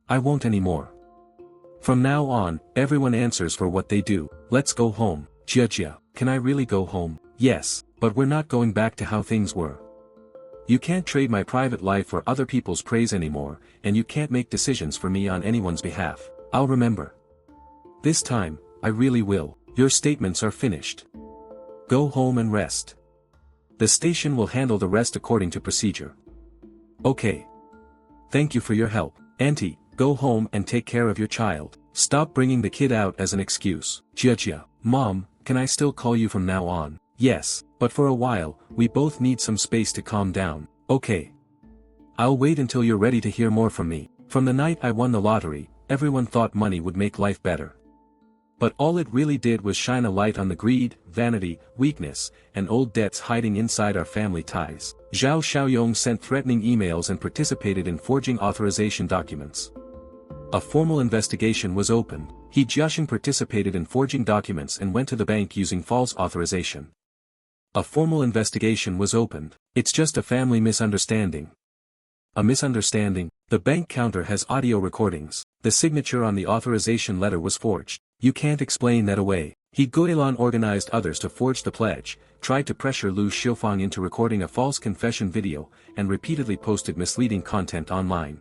I won't anymore. From now on, everyone answers for what they do. Let's go home. Jejia, can I really go home? Yes, but we're not going back to how things were. You can't trade my private life for other people's praise anymore, and you can't make decisions for me on anyone's behalf. I'll remember. This time, I really will. Your statements are finished. Go home and rest. The station will handle the rest according to procedure. Okay. Thank you for your help. Auntie, go home and take care of your child. Stop bringing the kid out as an excuse. Jejia, Mom, can I still call you from now on? Yes, but for a while, we both need some space to calm down. Okay. I'll wait until you're ready to hear more from me. From the night I won the lottery, everyone thought money would make life better. But all it really did was shine a light on the greed, vanity, weakness, and old debts hiding inside our family ties. Zhao Xiaoyong sent threatening emails and participated in forging authorization documents. A formal investigation was opened. He Jiaxing participated in forging documents and went to the bank using false authorization. A formal investigation was opened. It's just a family misunderstanding. A misunderstanding? The bank counter has audio recordings. The signature on the authorization letter was forged. You can't explain that away. He Guilin organized others to forge the pledge, tried to pressure Lu Xiufang into recording a false confession video, and repeatedly posted misleading content online.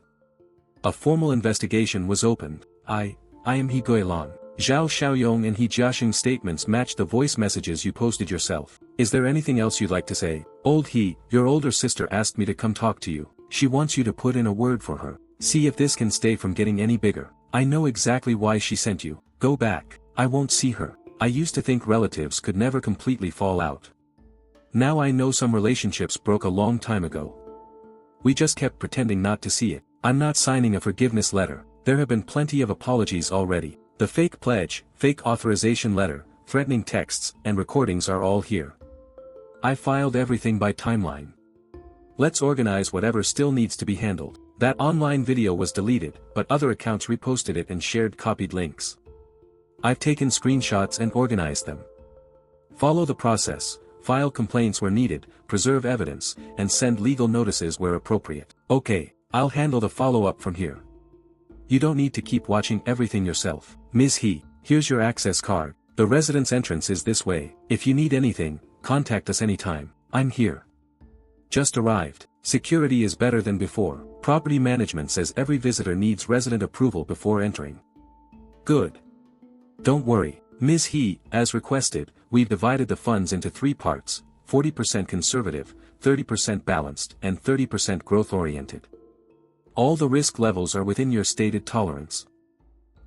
A formal investigation was opened. I am He Guilin. Zhao Xiaoyong and He Jiaxing's statements matched the voice messages you posted yourself. Is there anything else you'd like to say? Old He, your older sister asked me to come talk to you. She wants you to put in a word for her. See if this can stay from getting any bigger. I know exactly why she sent you. Go back. I won't see her. I used to think relatives could never completely fall out. Now I know some relationships broke a long time ago. We just kept pretending not to see it. I'm not signing a forgiveness letter. There have been plenty of apologies already. The fake pledge, fake authorization letter, threatening texts, and recordings are all here. I filed everything by timeline. Let's organize whatever still needs to be handled. That online video was deleted, but other accounts reposted it and shared copied links. I've taken screenshots and organized them. Follow the process, file complaints where needed, preserve evidence, and send legal notices where appropriate. Okay, I'll handle the follow-up from here. You don't need to keep watching everything yourself. Ms. He, here's your access card. The residence entrance is this way. If you need anything, contact us anytime. I'm here. Just arrived. Security is better than before. Property management says every visitor needs resident approval before entering. Good. Don't worry, Ms. He, as requested, we've divided the funds into 3 parts, 40% conservative, 30% balanced, and 30% growth-oriented. All the risk levels are within your stated tolerance.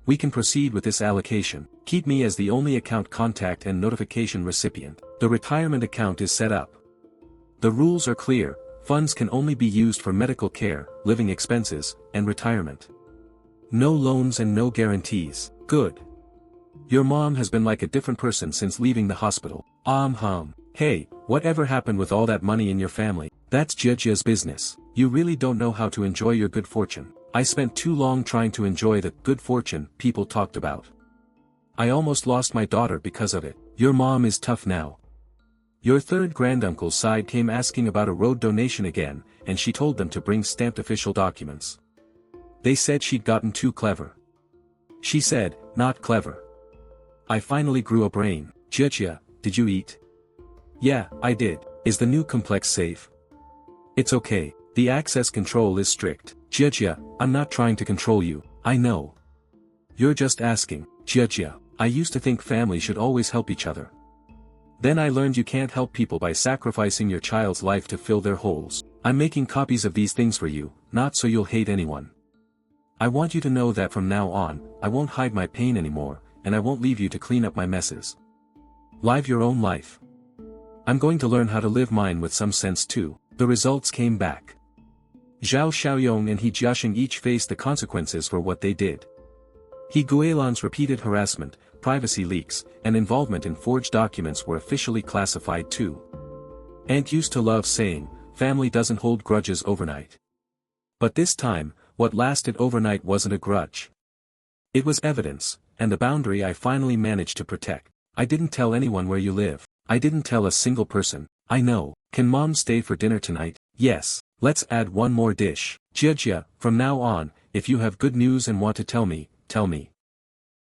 We can proceed with this allocation. Keep me as the only account contact and notification recipient. The retirement account is set up. The rules are clear, funds can only be used for medical care, living expenses, and retirement. No loans and no guarantees. Good. Your mom has been like a different person since leaving the hospital. Hey, whatever happened with all that money in your family? That's Jiajia's business. You really don't know how to enjoy your good fortune. I spent too long trying to enjoy the good fortune people talked about. I almost lost my daughter because of it. Your mom is tough now. Your third granduncle's side came asking about a road donation again, and she told them to bring stamped official documents. They said she'd gotten too clever. She said, not clever. I finally grew a brain. Jiajia, did you eat? Yeah, I did. Is the new complex safe? It's okay, the access control is strict. Jiajia, I'm not trying to control you, I know. You're just asking. Jiajia, I used to think family should always help each other. Then I learned you can't help people by sacrificing your child's life to fill their holes. I'm making copies of these things for you, not so you'll hate anyone. I want you to know that from now on, I won't hide my pain anymore, and I won't leave you to clean up my messes. Live your own life. I'm going to learn how to live mine with some sense too. The results came back. Zhao Xiaoyong and He Jiaxing each faced the consequences for what they did. He Guilan's repeated harassment, privacy leaks, and involvement in forged documents were officially classified too. Aunt used to love saying, family doesn't hold grudges overnight. But this time, what lasted overnight wasn't a grudge. It was evidence, and a boundary I finally managed to protect. I didn't tell anyone where you live. I didn't tell a single person. I know. Can mom stay for dinner tonight? Yes. Let's add one more dish. Jiajia, from now on, if you have good news and want to tell me, tell me.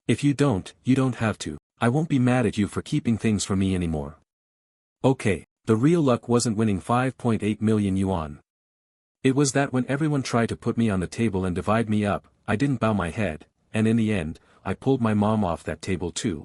If you don't have to. I won't be mad at you for keeping things from me anymore. Okay, the real luck wasn't winning 5.8 million yuan. It was that when everyone tried to put me on the table and divide me up, I didn't bow my head, and in the end, I pulled my mom off that table too.